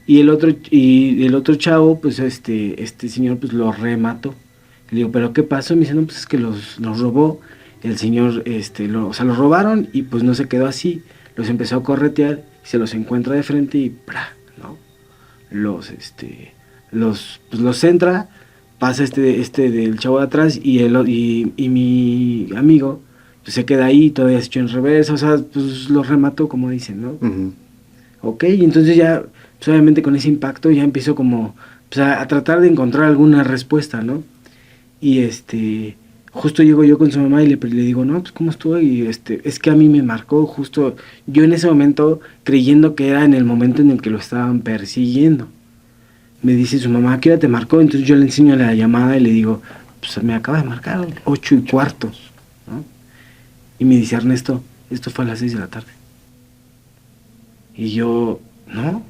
Y el otro chavo, pues este señor pues lo remató. Le digo, ¿pero qué pasó? Me dice, no, pues es que los robó. El señor, los robaron y pues no se quedó así. Los empezó a corretear, se los encuentra de frente y ¡pra!, ¿no? Los centra, pasa del chavo de atrás y mi amigo pues se queda ahí, todavía se echó en reversa, o sea, pues los remató, como dicen, ¿no? Ujú. Ok, y entonces ya, pues obviamente con ese impacto ya empiezo como pues a tratar de encontrar alguna respuesta, ¿no? Y justo llego yo con su mamá y le digo, no, pues ¿cómo estuvo? Y es que a mí me marcó justo, yo en ese momento creyendo que era en el momento en el que lo estaban persiguiendo. Me dice su mamá, ¿a qué hora te marcó? Entonces yo le enseño la llamada y le digo, pues me acaba de marcar 8:15, ¿no? Y me dice, Ernesto, esto fue a las 6 de la tarde. Y yo, ¿no?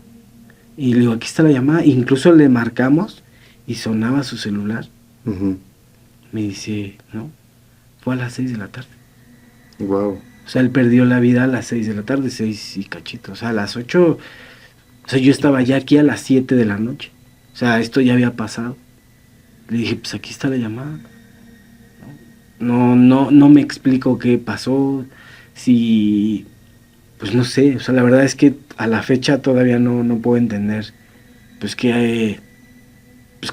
Y le digo, aquí está la llamada. Incluso le marcamos y sonaba su celular. Ujú. Me dice, no, fue a las 6 de la tarde. Wow. O sea, él perdió la vida a las 6 de la tarde, 6 y cachito. O sea, a las 8, o sea, yo estaba ya aquí a las 7 de la noche. O sea, esto ya había pasado. Le dije, pues aquí está la llamada. No me explico qué pasó, si, pues no sé, o sea, la verdad es que a la fecha todavía no puedo entender, pues que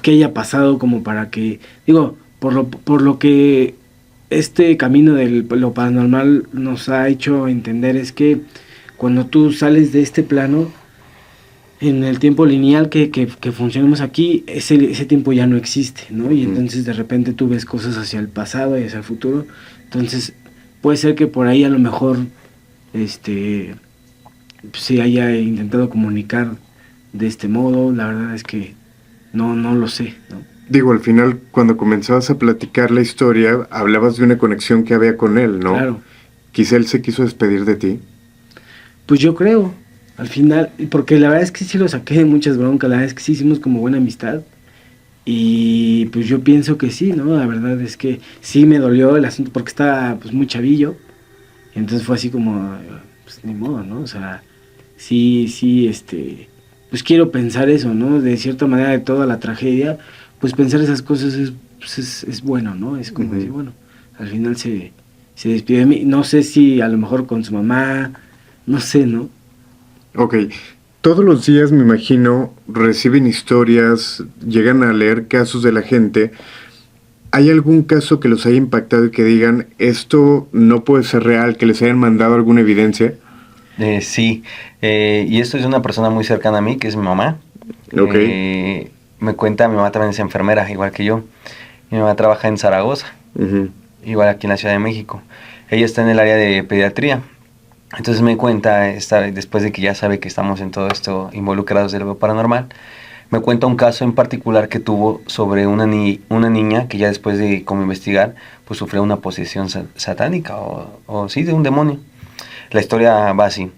haya pasado como para que, digo, por lo que este camino de lo paranormal nos ha hecho entender es que cuando tú sales de este plano, en el tiempo lineal que funcionamos aquí, ese tiempo ya no existe, ¿no? Y entonces de repente tú ves cosas hacia el pasado y hacia el futuro. Entonces puede ser que por ahí a lo mejor se haya intentado comunicar de este modo. La verdad es que no lo sé, ¿no? Digo, al final, cuando comenzabas a platicar la historia, hablabas de una conexión que había con él, ¿no? Claro. Quizá él se quiso despedir de ti. Pues yo creo, al final, porque la verdad es que sí lo saqué de muchas broncas, la verdad es que sí hicimos como buena amistad. Y pues yo pienso que sí, ¿no? La verdad es que sí me dolió el asunto porque estaba pues muy chavillo. Entonces fue así como, pues ni modo, ¿no? O sea, sí, pues quiero pensar eso, ¿no? De cierta manera de toda la tragedia, pues pensar esas cosas es bueno, ¿no? Es como decir, bueno, al final se despidió de mí. No sé si a lo mejor con su mamá, no sé, ¿no? Ok. Todos los días, me imagino, reciben historias, llegan a leer casos de la gente. ¿Hay algún caso que los haya impactado y que digan, esto no puede ser real, que les hayan mandado alguna evidencia? Sí, y esto es de una persona muy cercana a mí, que es mi mamá. Ok. Me cuenta, mi mamá también es enfermera, igual que yo. Mi mamá trabaja en Zaragoza, Ujú. igual aquí en la Ciudad de México. Ella está en el área de pediatría. Entonces me cuenta, después de que ya sabe que estamos en todo esto involucrados de lo paranormal, me cuenta un caso en particular que tuvo sobre una niña que ya después de como investigar, pues sufrió una posesión satánica o sí, de un demonio. La historia va así.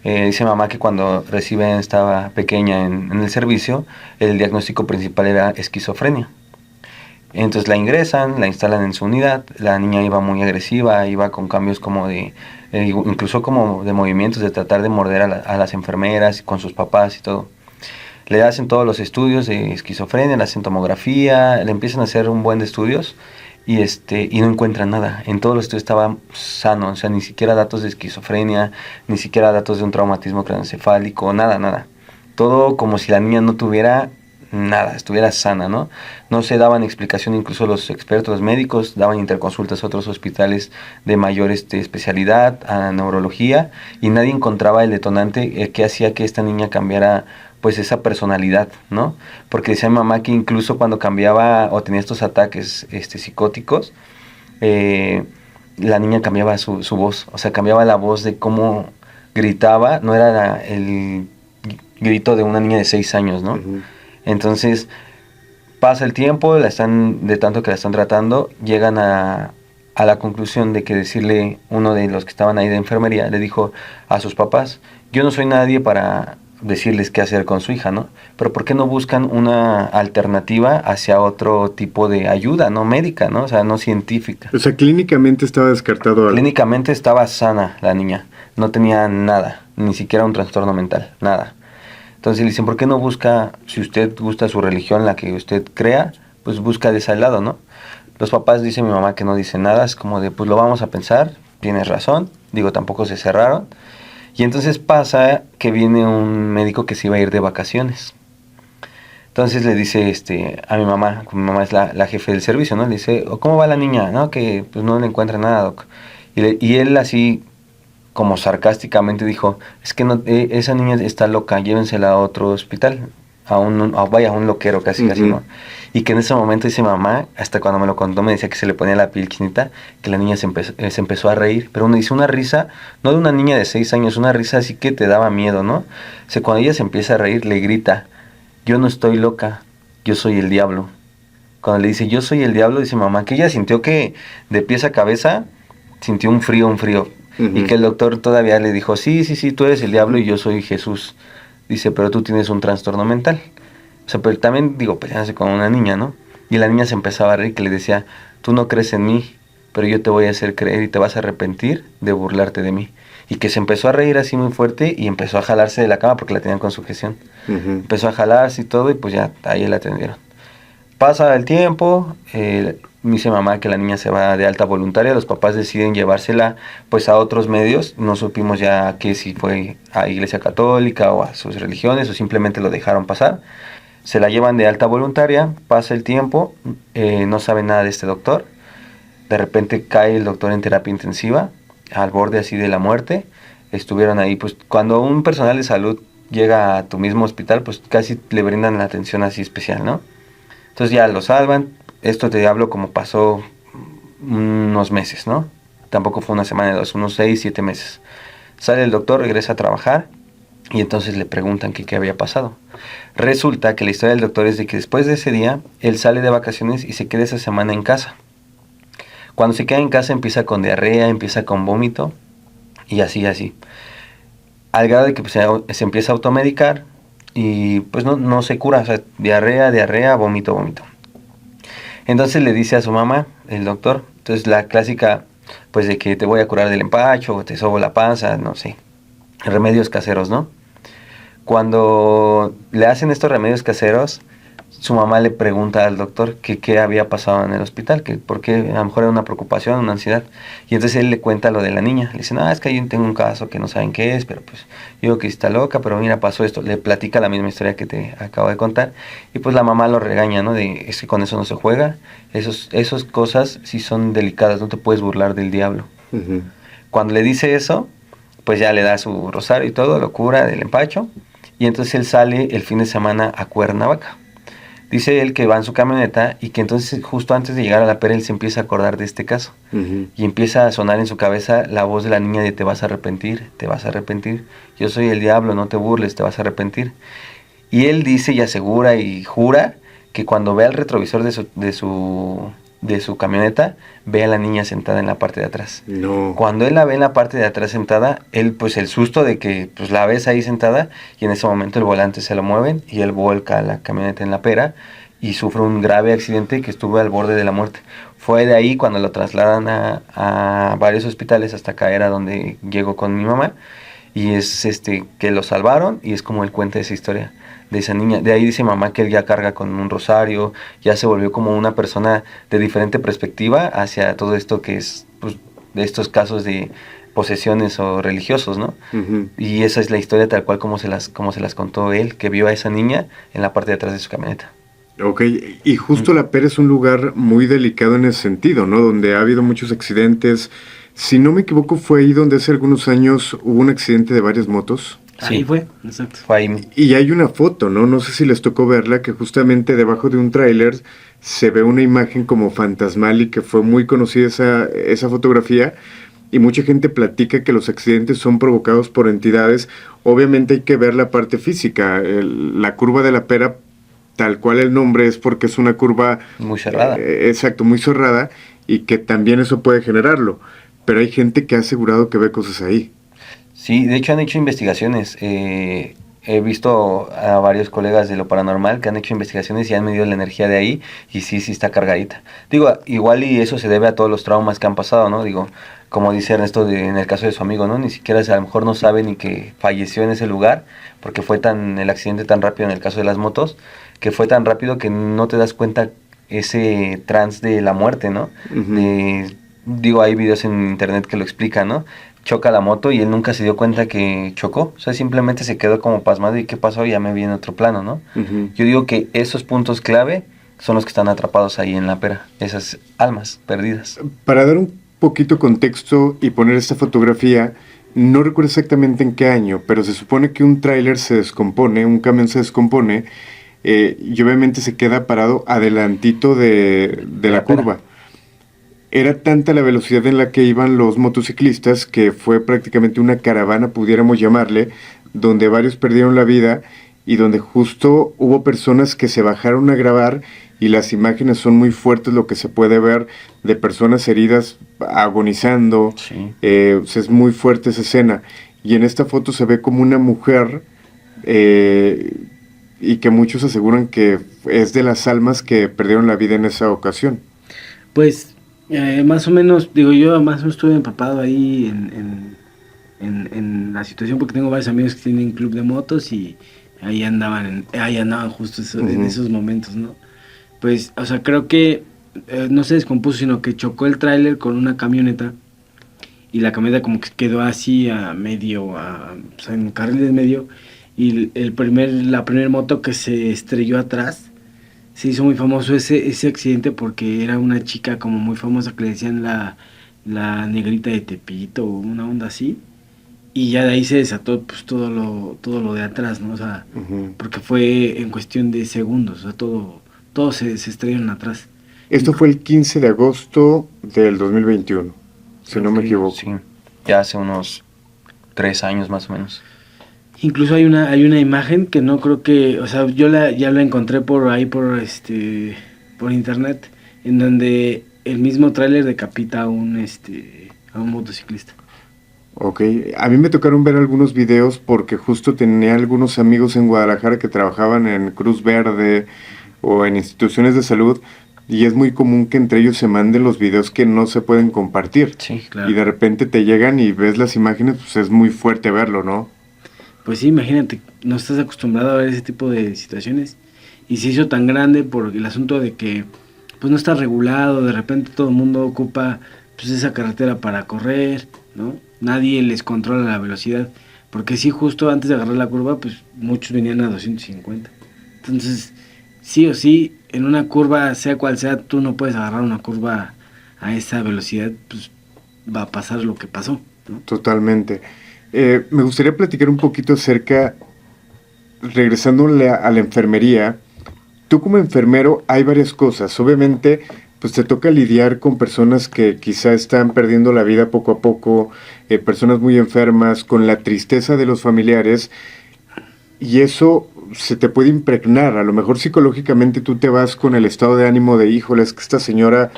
Dice mamá que cuando estaba pequeña en el servicio, el diagnóstico principal era esquizofrenia. Entonces la ingresan, la instalan en su unidad, la niña iba muy agresiva, iba con cambios como incluso como de movimientos, de tratar de morder a las enfermeras, con sus papás y todo. Le hacen todos los estudios de esquizofrenia, le hacen tomografía, le empiezan a hacer un buen de estudios y no encuentran nada. En todos los estudios estaba sano, o sea, ni siquiera datos de esquizofrenia, ni siquiera datos de un traumatismo craneoencefálico, nada, nada. Todo como si la niña no tuviera nada, estuviera sana, ¿no? No se daban explicación, incluso los expertos médicos daban interconsultas a otros hospitales de mayor especialidad, a neurología, y nadie encontraba el detonante que hacía que esta niña cambiara pues esa personalidad, ¿no? Porque decía mi mamá que incluso cuando cambiaba o tenía estos ataques psicóticos, eh, la niña cambiaba su voz, o sea, cambiaba la voz de cómo gritaba, no era el grito de una niña de 6 años, ¿no? Ujú. Entonces, pasa el tiempo, de tanto que la están tratando, llegan a la conclusión de que decirle, uno de los que estaban ahí de enfermería, le dijo a sus papás, yo no soy nadie para decirles qué hacer con su hija, ¿no? Pero ¿por qué no buscan una alternativa hacia otro tipo de ayuda, no médica, ¿no? O sea, no científica. O sea, clínicamente estaba descartado algo. Clínicamente estaba sana la niña, no tenía nada, ni siquiera un trastorno mental, nada. Entonces le dicen, ¿por qué no busca, si usted gusta su religión, la que usted crea, pues busca de ese lado, ¿no? Los papás, dice mi mamá, que no dicen nada, es como de, pues lo vamos a pensar, tienes razón, digo, tampoco se cerraron. Y entonces pasa que viene un médico que se iba a ir de vacaciones. Entonces le dice a mi mamá es la jefe del servicio, ¿no? Le dice, ¿cómo va la niña? No, que pues no le encuentra nada, doc. Y él así como sarcásticamente dijo, es que no, esa niña está loca, llévensela a otro hospital, vaya, a un loquero casi, casi, Ujú. ¿no? Y que en ese momento dice mamá, hasta cuando me lo contó me decía que se le ponía la piel chinita, que la niña se empezó a reír, pero uno dice una risa, no de una niña de 6 años, una risa así que te daba miedo, ¿no? O sea, cuando ella se empieza a reír, le grita, yo no estoy loca, yo soy el diablo. Cuando le dice, yo soy el diablo, dice mamá, que ella sintió que de pies a cabeza sintió un frío, Ujú. y que el doctor todavía le dijo, sí, sí, sí, tú eres el diablo y yo soy Jesús. Dice, pero tú tienes un trastorno mental. O sea, pero también, digo, peleándose con una niña, ¿no? Y la niña se empezaba a reír, que le decía, tú no crees en mí, pero yo te voy a hacer creer y te vas a arrepentir de burlarte de mí. Y que se empezó a reír así muy fuerte y empezó a jalarse de la cama porque la tenían con sujeción. Ujú. Empezó a jalarse y todo y pues ya ahí la atendieron. Pasa el tiempo, me dice mamá que la niña se va de alta voluntaria, los papás deciden llevársela pues a otros medios, no supimos ya que si fue a Iglesia Católica o a sus religiones o simplemente lo dejaron pasar. Se la llevan de alta voluntaria, pasa el tiempo, no saben nada de este doctor, de repente cae el doctor en terapia intensiva, al borde así de la muerte, estuvieron ahí, pues cuando un personal de salud llega a tu mismo hospital, pues casi le brindan la atención así especial, ¿no? Entonces ya lo salvan. Esto te hablo como pasó unos meses, ¿no? Tampoco fue una semana, dos, unos 6, 7 meses. Sale el doctor, regresa a trabajar y entonces le preguntan que qué había pasado. Resulta que la historia del doctor es de que después de ese día, él sale de vacaciones y se queda esa semana en casa. Cuando se queda en casa empieza con diarrea, empieza con vómito y así, así. Al grado de que pues, se empieza a automedicar y pues no se cura, o sea, diarrea, vómito, vómito. Entonces le dice a su mamá, el doctor, entonces la clásica, pues de que te voy a curar del empacho, o te sobo la panza, no sé, remedios caseros, ¿no? Cuando le hacen estos remedios caseros, su mamá le pregunta al doctor que qué había pasado en el hospital, que porque a lo mejor era una preocupación, una ansiedad. Y entonces él le cuenta lo de la niña. Le dice, no, es que yo tengo un caso que no saben qué es, pero pues yo creo que está loca, pero mira, pasó esto. Le platica la misma historia que te acabo de contar. Y pues la mamá lo regaña, ¿no? De, es que con eso no se juega. Esas cosas sí son delicadas, no te puedes burlar del diablo. Ujú. Cuando le dice eso, pues ya le da su rosario y todo, lo cura del empacho, y entonces él sale el fin de semana a Cuernavaca. Dice él que va en su camioneta y que entonces justo antes de llegar a la pera él se empieza a acordar de este caso. Y empieza a sonar en su cabeza la voz de la niña de te vas a arrepentir, yo soy el diablo, no te burles, te vas a arrepentir. Y él dice y asegura y jura que cuando ve al retrovisor de su camioneta, ve a la niña sentada en la parte de atrás. No. Cuando él la ve en la parte de atrás sentada, él pues el susto de que pues la ves ahí sentada y en ese momento el volante se lo mueven y él volca la camioneta en la pera y sufre un grave accidente que estuvo al borde de la muerte. Fue de ahí cuando lo trasladan a varios hospitales hasta caer a donde llegó con mi mamá y es que lo salvaron y es como él cuenta esa historia de esa niña. De ahí dice mamá que él ya carga con un rosario, ya se volvió como una persona de diferente perspectiva hacia todo esto que es, pues, de estos casos de posesiones o religiosos, ¿no? Y esa es la historia tal cual como se las contó él, que vio a esa niña en la parte de atrás de su camioneta. Ok, y justo La Pera es un lugar muy delicado en ese sentido, ¿no? Donde ha habido muchos accidentes. Si no me equivoco, fue ahí donde hace algunos años hubo un accidente de varias motos. Ahí Sí. fue, exacto. Fue ahí. Y hay una foto, ¿no? No sé si les tocó verla, que justamente debajo de un tráiler se ve una imagen como fantasmal y que fue muy conocida esa fotografía. Y mucha gente platica que los accidentes son provocados por entidades. Obviamente hay que ver la parte física. La curva de La Pera, tal cual el nombre, es porque es una curva... Muy cerrada. Exacto, muy cerrada, y que también eso puede generarlo. Pero hay gente que ha asegurado que ve cosas ahí. Sí, de hecho han hecho investigaciones. He visto a varios colegas de lo paranormal que han hecho investigaciones y han medido la energía de ahí y sí está cargadita. Digo, igual y eso se debe a todos los traumas que han pasado, ¿no? Digo, como dice Ernesto en el caso de su amigo, ¿no? Ni siquiera a lo mejor no sabe ni que falleció en ese lugar porque fue el accidente tan rápido en el caso de las motos, que fue tan rápido que no te das cuenta ese trance de la muerte, ¿no? Digo, hay videos en internet que lo explican, ¿no? Choca la moto y él nunca se dio cuenta que chocó, o sea, simplemente se quedó como pasmado y ¿qué pasó? Ya me vi en otro plano, ¿no? Yo digo que esos puntos clave son los que están atrapados ahí en La Pera, esas almas perdidas. Para dar un poquito contexto y poner esta fotografía, no recuerdo exactamente en qué año, pero se supone que un tráiler se descompone, un camión se descompone, y obviamente se queda parado adelantito de la curva. Era tanta la velocidad en la que iban los motociclistas que fue prácticamente una caravana, pudiéramos llamarle, donde varios perdieron la vida y donde justo hubo personas que se bajaron a grabar y las imágenes son muy fuertes, lo que se puede ver de personas heridas agonizando. Sí. Es muy fuerte esa escena. Y en esta foto se ve como una mujer y que muchos aseguran que es de las almas que perdieron la vida en esa ocasión. Pues más o menos, digo, yo más o menos estuve empapado ahí en la situación porque tengo varios amigos que tienen club de motos y ahí andaban justo en esos momentos, ¿no? Pues, o sea, creo que no se descompuso, sino que chocó el tráiler con una camioneta y la camioneta como que quedó así a medio, o sea, en carril de medio, y la primera moto que se estrelló atrás. Se hizo muy famoso ese accidente porque era una chica como muy famosa que le decían la negrita de Tepito o una onda así. Y ya de ahí se desató pues todo lo de atrás, ¿no? O sea, porque fue en cuestión de segundos, o sea, todo se estrellaron atrás. Esto fue el 15 de agosto del 2021, si no me equivoco. Sí, ya hace unos 3 años más o menos. Incluso hay una imagen que no creo que, o sea, ya la encontré por ahí por internet, en donde el mismo tráiler decapita a un motociclista. Ok, a mí me tocaron ver algunos videos porque justo tenía algunos amigos en Guadalajara que trabajaban en Cruz Verde o en instituciones de salud y es muy común que entre ellos se manden los videos que no se pueden compartir. Sí, claro. Y de repente te llegan y ves las imágenes, pues es muy fuerte verlo, ¿no? Pues sí, imagínate, no estás acostumbrado a ver ese tipo de situaciones y se hizo tan grande por el asunto de que pues no está regulado, de repente todo el mundo ocupa pues esa carretera para correr, ¿no? Nadie les controla la velocidad, porque sí, justo antes de agarrar la curva, pues muchos venían a 250. Entonces, sí o sí, en una curva, sea cual sea, tú no puedes agarrar una curva a esa velocidad, pues va a pasar lo que pasó, ¿no? Totalmente. Me gustaría platicar un poquito acerca, regresando a la enfermería. Tú como enfermero hay varias cosas. Obviamente, pues te toca lidiar con personas que quizá están perdiendo la vida poco a poco, personas muy enfermas, con la tristeza de los familiares, y eso se te puede impregnar. A lo mejor psicológicamente tú te vas con el estado de ánimo de, híjole, es que esta señora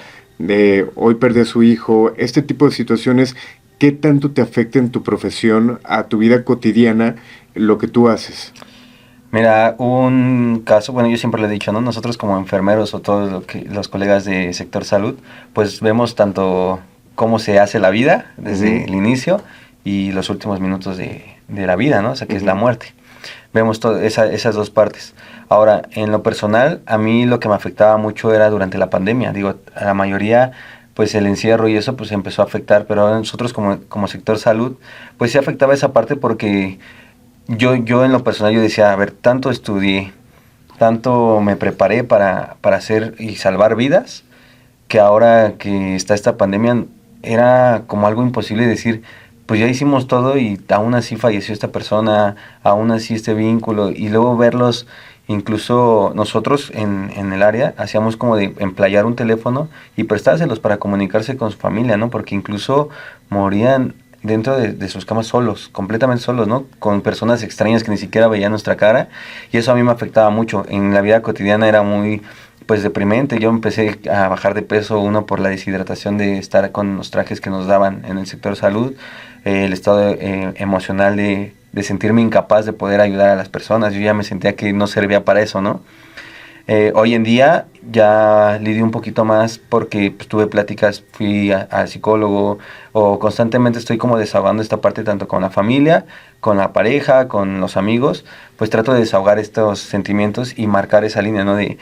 hoy perdió a su hijo. Este tipo de situaciones, ¿qué tanto te afecta en tu profesión, a tu vida cotidiana, lo que tú haces? Mira, un caso, bueno, yo siempre le he dicho, ¿no? Nosotros como enfermeros o todos los colegas de sector salud, pues vemos tanto cómo se hace la vida desde el inicio y los últimos minutos de la vida, ¿no? O sea, que es la muerte. Vemos esas dos partes. Ahora, en lo personal, a mí lo que me afectaba mucho era durante la pandemia. Digo, a la mayoría, pues el encierro y eso, pues empezó a afectar, pero a nosotros como sector salud, pues sí afectaba esa parte porque yo en lo personal yo decía, a ver, tanto estudié, tanto me preparé para hacer y salvar vidas, que ahora que está esta pandemia era como algo imposible decir, pues ya hicimos todo y aún así falleció esta persona, aún así este vínculo, y luego verlos, incluso nosotros en el área hacíamos como de emplayar un teléfono y prestárselos para comunicarse con su familia, ¿no? Porque incluso morían dentro de sus camas solos, completamente solos, ¿no? Con personas extrañas que ni siquiera veían nuestra cara, y eso a mí me afectaba mucho. En la vida cotidiana era muy, pues, deprimente. Yo empecé a bajar de peso, uno por la deshidratación de estar con los trajes que nos daban en el sector salud, el estado emocional de sentirme incapaz de poder ayudar a las personas. Yo ya me sentía que no servía para eso, ¿no? Hoy en día ya lidio un poquito más porque pues, tuve pláticas, fui al psicólogo, o constantemente estoy como desahogando esta parte tanto con la familia, con la pareja, con los amigos. Pues trato de desahogar estos sentimientos y marcar esa línea, ¿no? De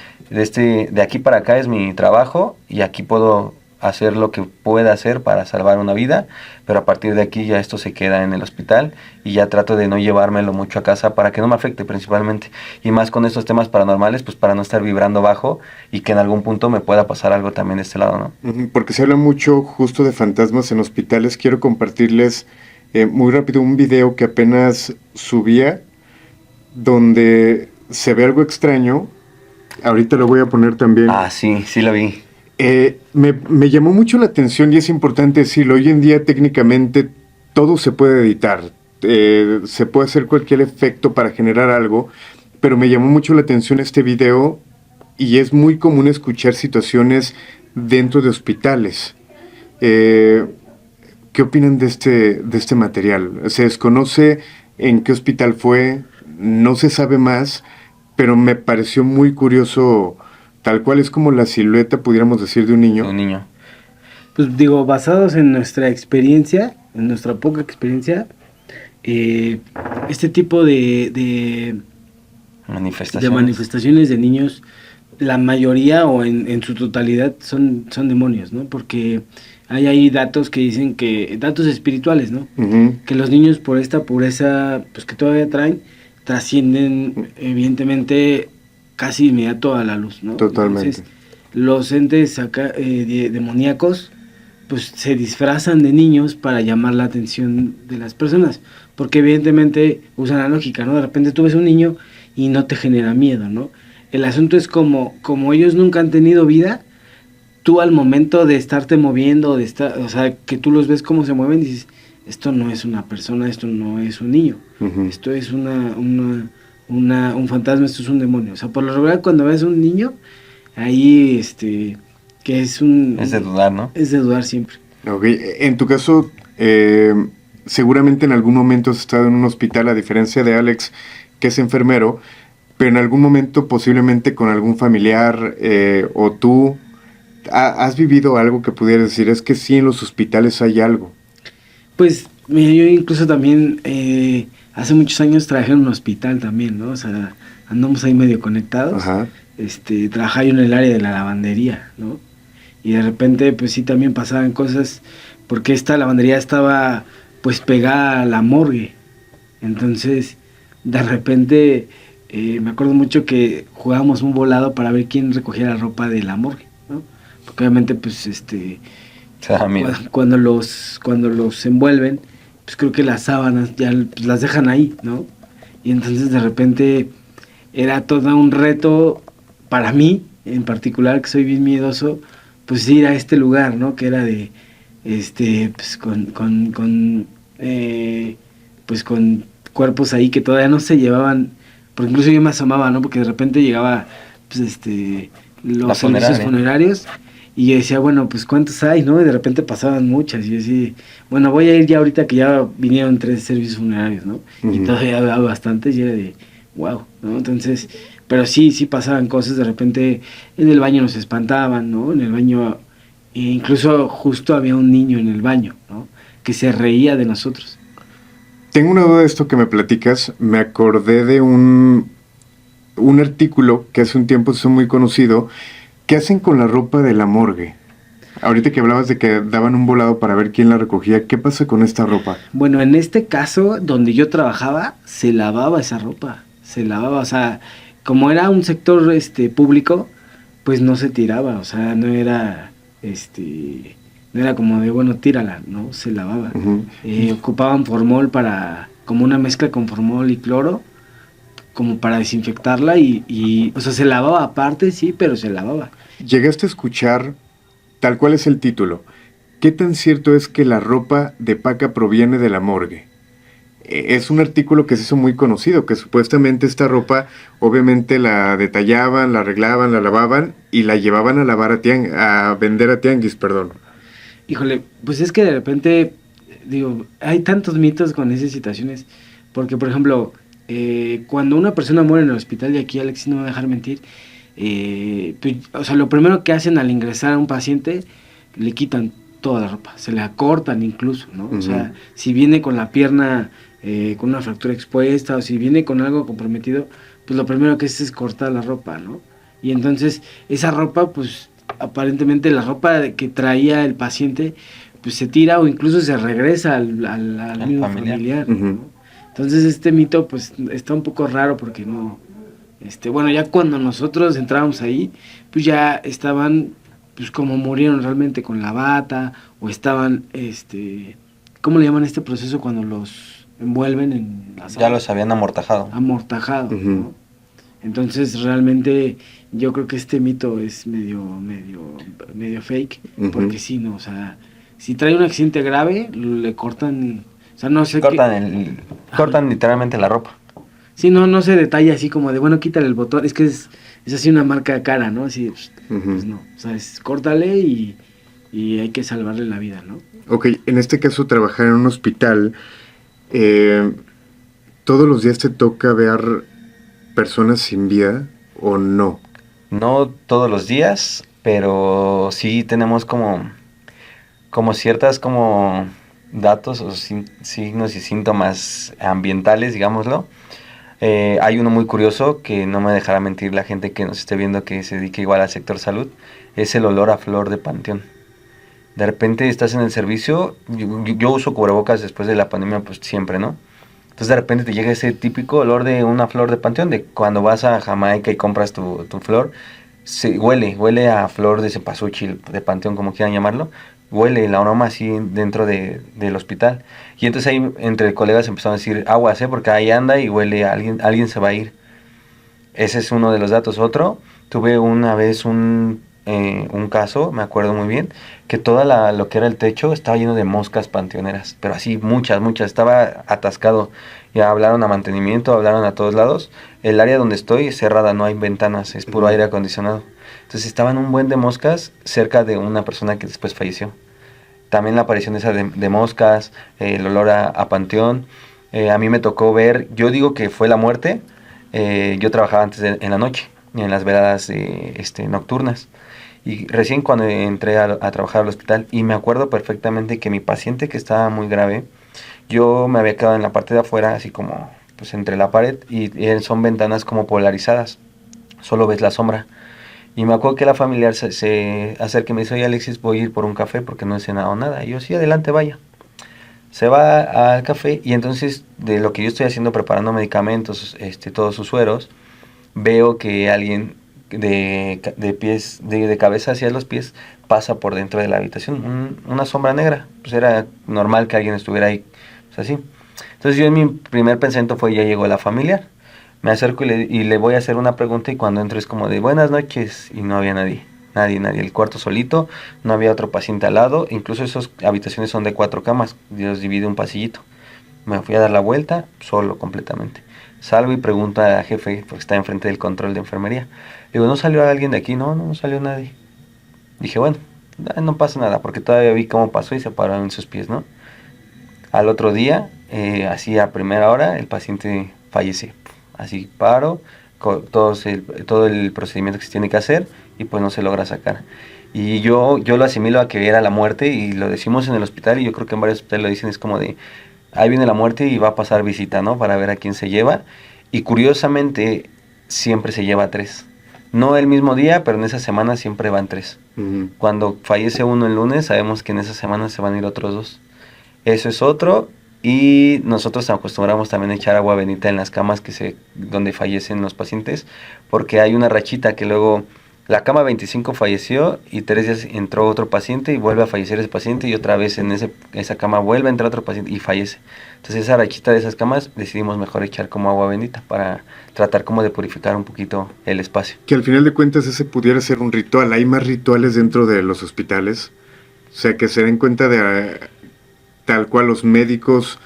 aquí para acá es mi trabajo y aquí puedo hacer lo que pueda hacer para salvar una vida, pero a partir de aquí ya esto se queda en el hospital y ya trato de no llevármelo mucho a casa para que no me afecte principalmente, y más con estos temas paranormales, pues para no estar vibrando bajo y que en algún punto me pueda pasar algo también de este lado, ¿no? Porque se habla mucho justo de fantasmas en hospitales. Quiero compartirles muy rápido un video que apenas subía donde se ve algo extraño. Ahorita lo voy a poner también. Ah, sí, sí lo vi. Me llamó mucho la atención, y es importante decirlo. Hoy en día técnicamente todo se puede editar, se puede hacer cualquier efecto para generar algo, pero me llamó mucho la atención este video, y es muy común escuchar situaciones dentro de hospitales. ¿Qué opinan de este material? Se desconoce en qué hospital fue, no se sabe más, pero me pareció muy curioso. Tal cual es como la silueta, pudiéramos decir, de un niño. Un niño. Pues digo, basados en nuestra experiencia, en nuestra poca experiencia, este tipo de manifestaciones de niños, la mayoría o en su totalidad son demonios, ¿no? Porque hay ahí datos que dicen datos espirituales, ¿no? Uh-huh. Que los niños por esta pureza, pues que todavía traen, trascienden evidentemente casi inmediato a la luz, ¿no? Totalmente. Entonces, los entes demoníacos pues se disfrazan de niños para llamar la atención de las personas, porque evidentemente usan la lógica, ¿no? De repente tú ves un niño y no te genera miedo, ¿no? El asunto es como ellos nunca han tenido vida, tú al momento de estarte moviendo, o sea, que tú los ves cómo se mueven, dices, esto no es una persona, esto no es un niño, uh-huh. Esto es un fantasma, esto es un demonio. O sea, por lo regular cuando ves un niño, ahí que es de dudar, ¿no? Es de dudar siempre. Ok, en tu caso, seguramente en algún momento has estado en un hospital, a diferencia de Alex, que es enfermero, pero en algún momento posiblemente con algún familiar o tú, ¿has vivido algo que pudieras decir, es que sí en los hospitales hay algo? Pues mira, yo incluso también hace muchos años trabajé en un hospital también, ¿no? O sea, andamos ahí medio conectados. Ajá. Trabajaba yo en el área de la lavandería, ¿no? Y de repente, pues sí, también pasaban cosas, porque esta lavandería estaba, pues, pegada a la morgue. Entonces, de repente, me acuerdo mucho que jugábamos un volado para ver quién recogía la ropa de la morgue, ¿no? Porque obviamente, pues, se da miedo. cuando los envuelven, pues creo que las sábanas ya pues, las dejan ahí, ¿no? Y entonces de repente era todo un reto para mí, en particular, que soy bien miedoso, pues ir a este lugar, ¿no? Que era de, pues pues con cuerpos ahí que todavía no se llevaban, porque incluso yo me asomaba, ¿no? Porque de repente llegaba, pues los servicios funerarios, y yo decía, bueno, pues ¿cuántos hay, no? Y de repente pasaban muchas, y yo decía, bueno, voy a ir ya ahorita que ya vinieron 3 servicios funerarios, ¿no? Y todavía había bastantes, y era de, wow, ¿no? Entonces, pero sí pasaban cosas, de repente en el baño nos espantaban, ¿no? En el baño, e incluso justo había un niño en el baño, ¿no? Que se reía de nosotros. Tengo una duda de esto que me platicas. Me acordé de un artículo que hace un tiempo es muy conocido. ¿Qué hacen con la ropa de la morgue? Ahorita que hablabas de que daban un volado para ver quién la recogía, ¿qué pasa con esta ropa? Bueno, en este caso, donde yo trabajaba, se lavaba esa ropa. Se lavaba, o sea, como era un sector público, pues no se tiraba, o sea, no era no era como de, bueno, tírala, ¿no? Se lavaba. Ocupaban formol como una mezcla con formol y cloro, como para desinfectarla y, o sea, se lavaba aparte, sí, pero se lavaba. Llegaste a escuchar, tal cual es el título, ¿qué tan cierto es que la ropa de paca proviene de la morgue? Es un artículo que se hizo muy conocido, que supuestamente esta ropa, obviamente la detallaban, la arreglaban, la lavaban y la llevaban a lavar a vender a tianguis, perdón. Híjole, pues es que de repente, digo, hay tantos mitos con esas situaciones, porque por ejemplo, cuando una persona muere en el hospital, y aquí Alexis no me va a dejar mentir, pues, o sea, lo primero que hacen al ingresar a un paciente, le quitan toda la ropa, se le acortan incluso, ¿no? O sea, si viene con la pierna con una fractura expuesta, o si viene con algo comprometido, pues lo primero que es cortar la ropa, ¿no? Y entonces esa ropa, pues aparentemente la ropa que traía el paciente, pues se tira o incluso se regresa al mismo familiar, ¿no? Entonces este mito pues está un poco raro porque no, bueno, ya cuando nosotros entrábamos ahí, pues ya estaban, pues como murieron realmente con la bata, o estaban, ¿cómo le llaman este proceso cuando los envuelven en la ya los habían amortajado. Amortajado, ¿no? Entonces realmente yo creo que este mito es medio fake, porque sí, no, o sea, si trae un accidente grave, le cortan, o sea, no sé cortan literalmente la ropa. Sí, no se detalla así como de, bueno, quítale el botón, es que es así una marca cara, ¿no? Así, pues no, o sea, córtale y hay que salvarle la vida, ¿no? Ok, en este caso trabajar en un hospital, ¿todos los días te toca ver personas sin vida o no? No todos los días, pero sí tenemos como ciertas como datos o signos y síntomas ambientales, digámoslo. Hay uno muy curioso que no me dejará mentir la gente que nos esté viendo que se dedique igual al sector salud, es el olor a flor de panteón. De repente estás en el servicio, yo uso cubrebocas después de la pandemia pues siempre, ¿no? Entonces de repente te llega ese típico olor de una flor de panteón, de cuando vas a Jamaica y compras tu flor, huele a flor de cempasúchil, de panteón, como quieran llamarlo, huele el aroma así dentro del hospital. Y entonces ahí entre colegas empezaron a decir, aguas, porque ahí anda y huele a alguien se va a ir. Ese es uno de los datos. Otro, tuve una vez un caso, me acuerdo muy bien, que toda lo que era el techo estaba lleno de moscas panteoneras, pero así muchas, estaba atascado. Ya hablaron a mantenimiento, hablaron a todos lados. El área donde estoy es cerrada, no hay ventanas, es puro aire acondicionado. Entonces estaban un buen de moscas cerca de una persona que después falleció. También la aparición esa de moscas, el olor a panteón. A mí me tocó ver, yo digo que fue la muerte. Yo trabajaba antes en la noche, en las veladas nocturnas. Y recién cuando entré a trabajar al hospital, y me acuerdo perfectamente que mi paciente que estaba muy grave, yo me había quedado en la parte de afuera, así como pues entre la pared, y son ventanas como polarizadas, solo ves la sombra. Y me acuerdo que la familiar se acerca y me dice, oye Alexis, voy a ir por un café porque no he cenado nada. Y yo, sí, adelante, vaya. Se va al café y entonces de lo que yo estoy haciendo, preparando medicamentos, todos sus sueros, veo que alguien de pies, de cabeza hacia los pies, pasa por dentro de la habitación, una sombra negra. Pues era normal que alguien estuviera ahí, pues así. Entonces yo en mi primer pensamiento fue, ya llegó la familiar. Me acerco y le voy a hacer una pregunta y cuando entro es como de buenas noches y no había nadie. Nadie. El cuarto solito, no había otro paciente al lado, incluso esas habitaciones son de 4 camas, Dios divide un pasillito. Me fui a dar la vuelta, solo completamente. Salgo y pregunto a la jefe, porque está enfrente del control de enfermería. Le digo, ¿no salió alguien de aquí? No salió nadie. Dije, bueno, no pasa nada, porque todavía vi cómo pasó y se paró en sus pies, ¿no? Al otro día, así a primera hora, el paciente fallece. Así paro, todo el procedimiento que se tiene que hacer y pues no se logra sacar. Y yo lo asimilo a que era la muerte y lo decimos en el hospital y yo creo que en varios hospitales lo dicen, es como de, ahí viene la muerte y va a pasar visita, ¿no? Para ver a quién se lleva. Y curiosamente, siempre se lleva 3. No el mismo día, pero en esa semana siempre van 3. Ujú. Cuando fallece uno el lunes, sabemos que en esa semana se van a ir otros 2. Eso es otro. Y nosotros acostumbramos también a echar agua bendita en las camas donde fallecen los pacientes, porque hay una rachita que luego la cama 25 falleció y 3 días entró otro paciente y vuelve a fallecer ese paciente y otra vez en esa cama vuelve a entrar otro paciente y fallece. Entonces esa rachita de esas camas decidimos mejor echar como agua bendita para tratar como de purificar un poquito el espacio. Que al final de cuentas ese pudiera ser un ritual. ¿Hay más rituales dentro de los hospitales? O sea, que se den cuenta de tal cual los médicos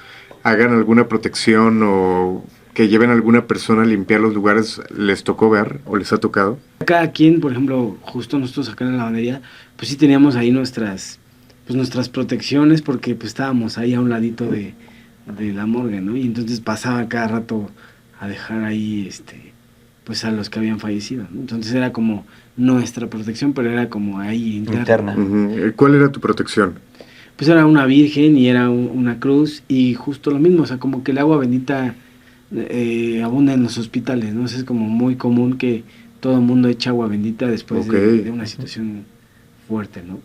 hagan alguna protección o que lleven a alguna persona a limpiar los lugares, ¿les tocó ver o les ha tocado? Cada quien, por ejemplo, justo nosotros acá en la lavandería, pues sí teníamos ahí nuestras protecciones porque pues estábamos ahí a un ladito de la morgue, ¿no? Y entonces pasaba cada rato a dejar ahí, pues a los que habían fallecido, ¿no? Entonces era como nuestra protección, pero era como ahí interna. Uh-huh. ¿Cuál era tu protección? Pues era una virgen y era una cruz y justo lo mismo, o sea, como que el agua bendita abunda en los hospitales, ¿no? O sea, es como muy común que todo el mundo eche agua bendita después de una situación fuerte, ¿no?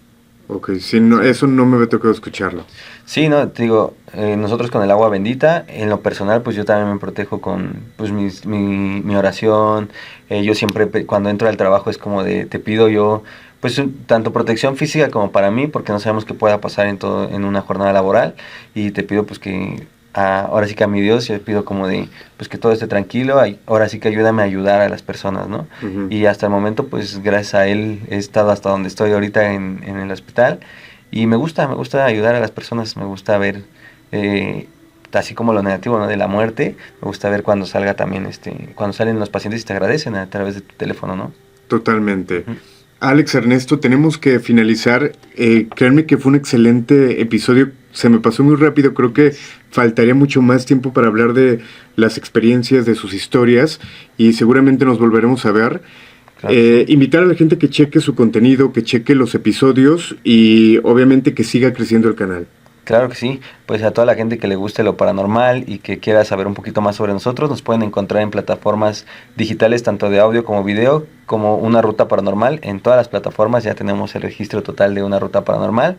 Ok, sí, no, eso no me había tocado escucharlo. Sí, no, te digo, nosotros con el agua bendita, en lo personal, pues yo también me protejo con pues mi oración. Yo siempre, cuando entro al trabajo, es como de, te pido yo, pues tanto protección física como para mí, porque no sabemos qué pueda pasar en una jornada laboral, y te pido pues que, ahora sí que a mi Dios, yo pido como de, pues que todo esté tranquilo, ahora sí que ayúdame a ayudar a las personas, ¿no? Uh-huh. Y hasta el momento, pues gracias a él he estado hasta donde estoy ahorita en el hospital. Y me gusta ayudar a las personas, me gusta ver, así como lo negativo, ¿no? De la muerte, me gusta ver cuando salga también, cuando salen los pacientes y te agradecen a través de tu teléfono, ¿no? Totalmente. Uh-huh. Alex, Ernesto, tenemos que finalizar. Créanme que fue un excelente episodio, se me pasó muy rápido, creo que faltaría mucho más tiempo para hablar de las experiencias, de sus historias, y seguramente nos volveremos a ver. Claro. Invitar a la gente que cheque su contenido, que cheque los episodios y obviamente que siga creciendo el canal. Claro que sí, pues a toda la gente que le guste lo paranormal y que quiera saber un poquito más sobre nosotros, nos pueden encontrar en plataformas digitales, tanto de audio como video, como Una Ruta Paranormal. En todas las plataformas ya tenemos el registro total de Una Ruta Paranormal.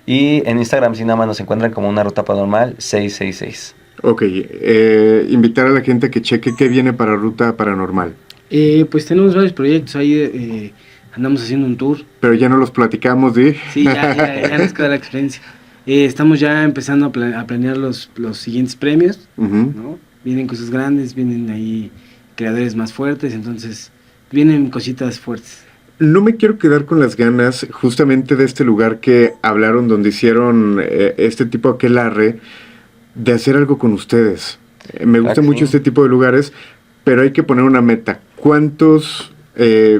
Y en Instagram sí nada más nos encuentran como Una Ruta Paranormal 666. Ok, invitar a la gente a que cheque qué viene para Ruta Paranormal. Pues tenemos varios proyectos ahí, andamos haciendo un tour. Pero ya no los platicamos, ¿sí? Sí, ya nos queda la experiencia. Estamos ya empezando a planear los siguientes premios, uh-huh. ¿no? Vienen cosas grandes, vienen ahí creadores más fuertes, entonces vienen cositas fuertes. No me quiero quedar con las ganas justamente de este lugar que hablaron, donde hicieron este tipo aquelarre, de hacer algo con ustedes. Me gusta mucho este tipo de lugares, pero hay que poner una meta. ¿Cuántos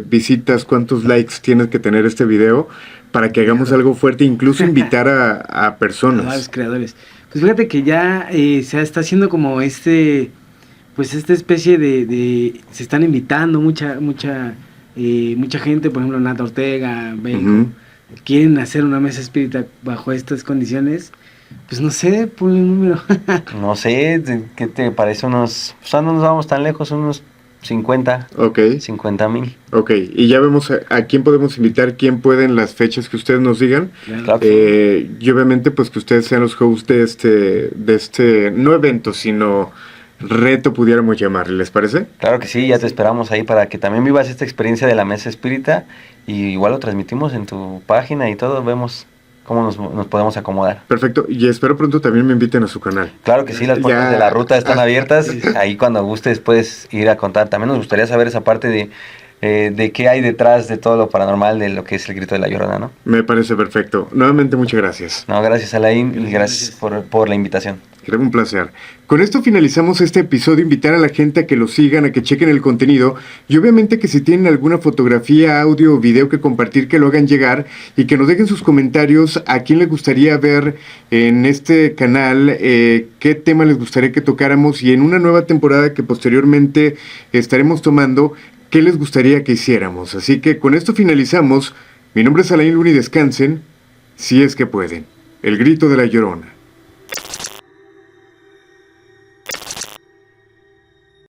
visitas, cuántos likes tiene que tener este video para que hagamos algo fuerte, incluso invitar a personas? A los creadores. Pues fíjate que ya se está haciendo como pues esta especie de se están invitando mucha gente, por ejemplo Nata Ortega, Bacon, uh-huh. Quieren hacer una mesa espírita bajo estas condiciones. Pues no sé, ponle un número. No sé, ¿qué te parece? No nos vamos tan lejos, unos 50. Ok. 50,000. Ok, y ya vemos a quién podemos invitar, quién pueden las fechas que ustedes nos digan. Claro. Y obviamente pues que ustedes sean los hosts de este, no evento, sino reto pudiéramos llamarle, ¿les parece? Claro que sí, ya te esperamos ahí para que también vivas esta experiencia de la mesa espírita y igual lo transmitimos en tu página y todo, vemos cómo nos podemos acomodar. Perfecto, y espero pronto también me inviten a su canal. Claro que sí, las puertas Ya. de la ruta están abiertas. Ahí cuando gustes puedes ir a contar. También nos gustaría saber esa parte de qué hay detrás de todo lo paranormal, de lo que es el Grito de la Llorona, ¿no? Me parece perfecto. Nuevamente muchas gracias. No, gracias Alain y gracias por la invitación. Era un placer. Con esto finalizamos este episodio. Invitar a la gente a que lo sigan, a que chequen el contenido y obviamente que si tienen alguna fotografía, audio o video que compartir, que lo hagan llegar y que nos dejen sus comentarios a quién les gustaría ver en este canal, qué tema les gustaría que tocáramos y en una nueva temporada que posteriormente estaremos tomando, qué les gustaría que hiciéramos. Así que con esto finalizamos. Mi nombre es Alain Luna y descansen, si es que pueden. El Grito de la Llorona.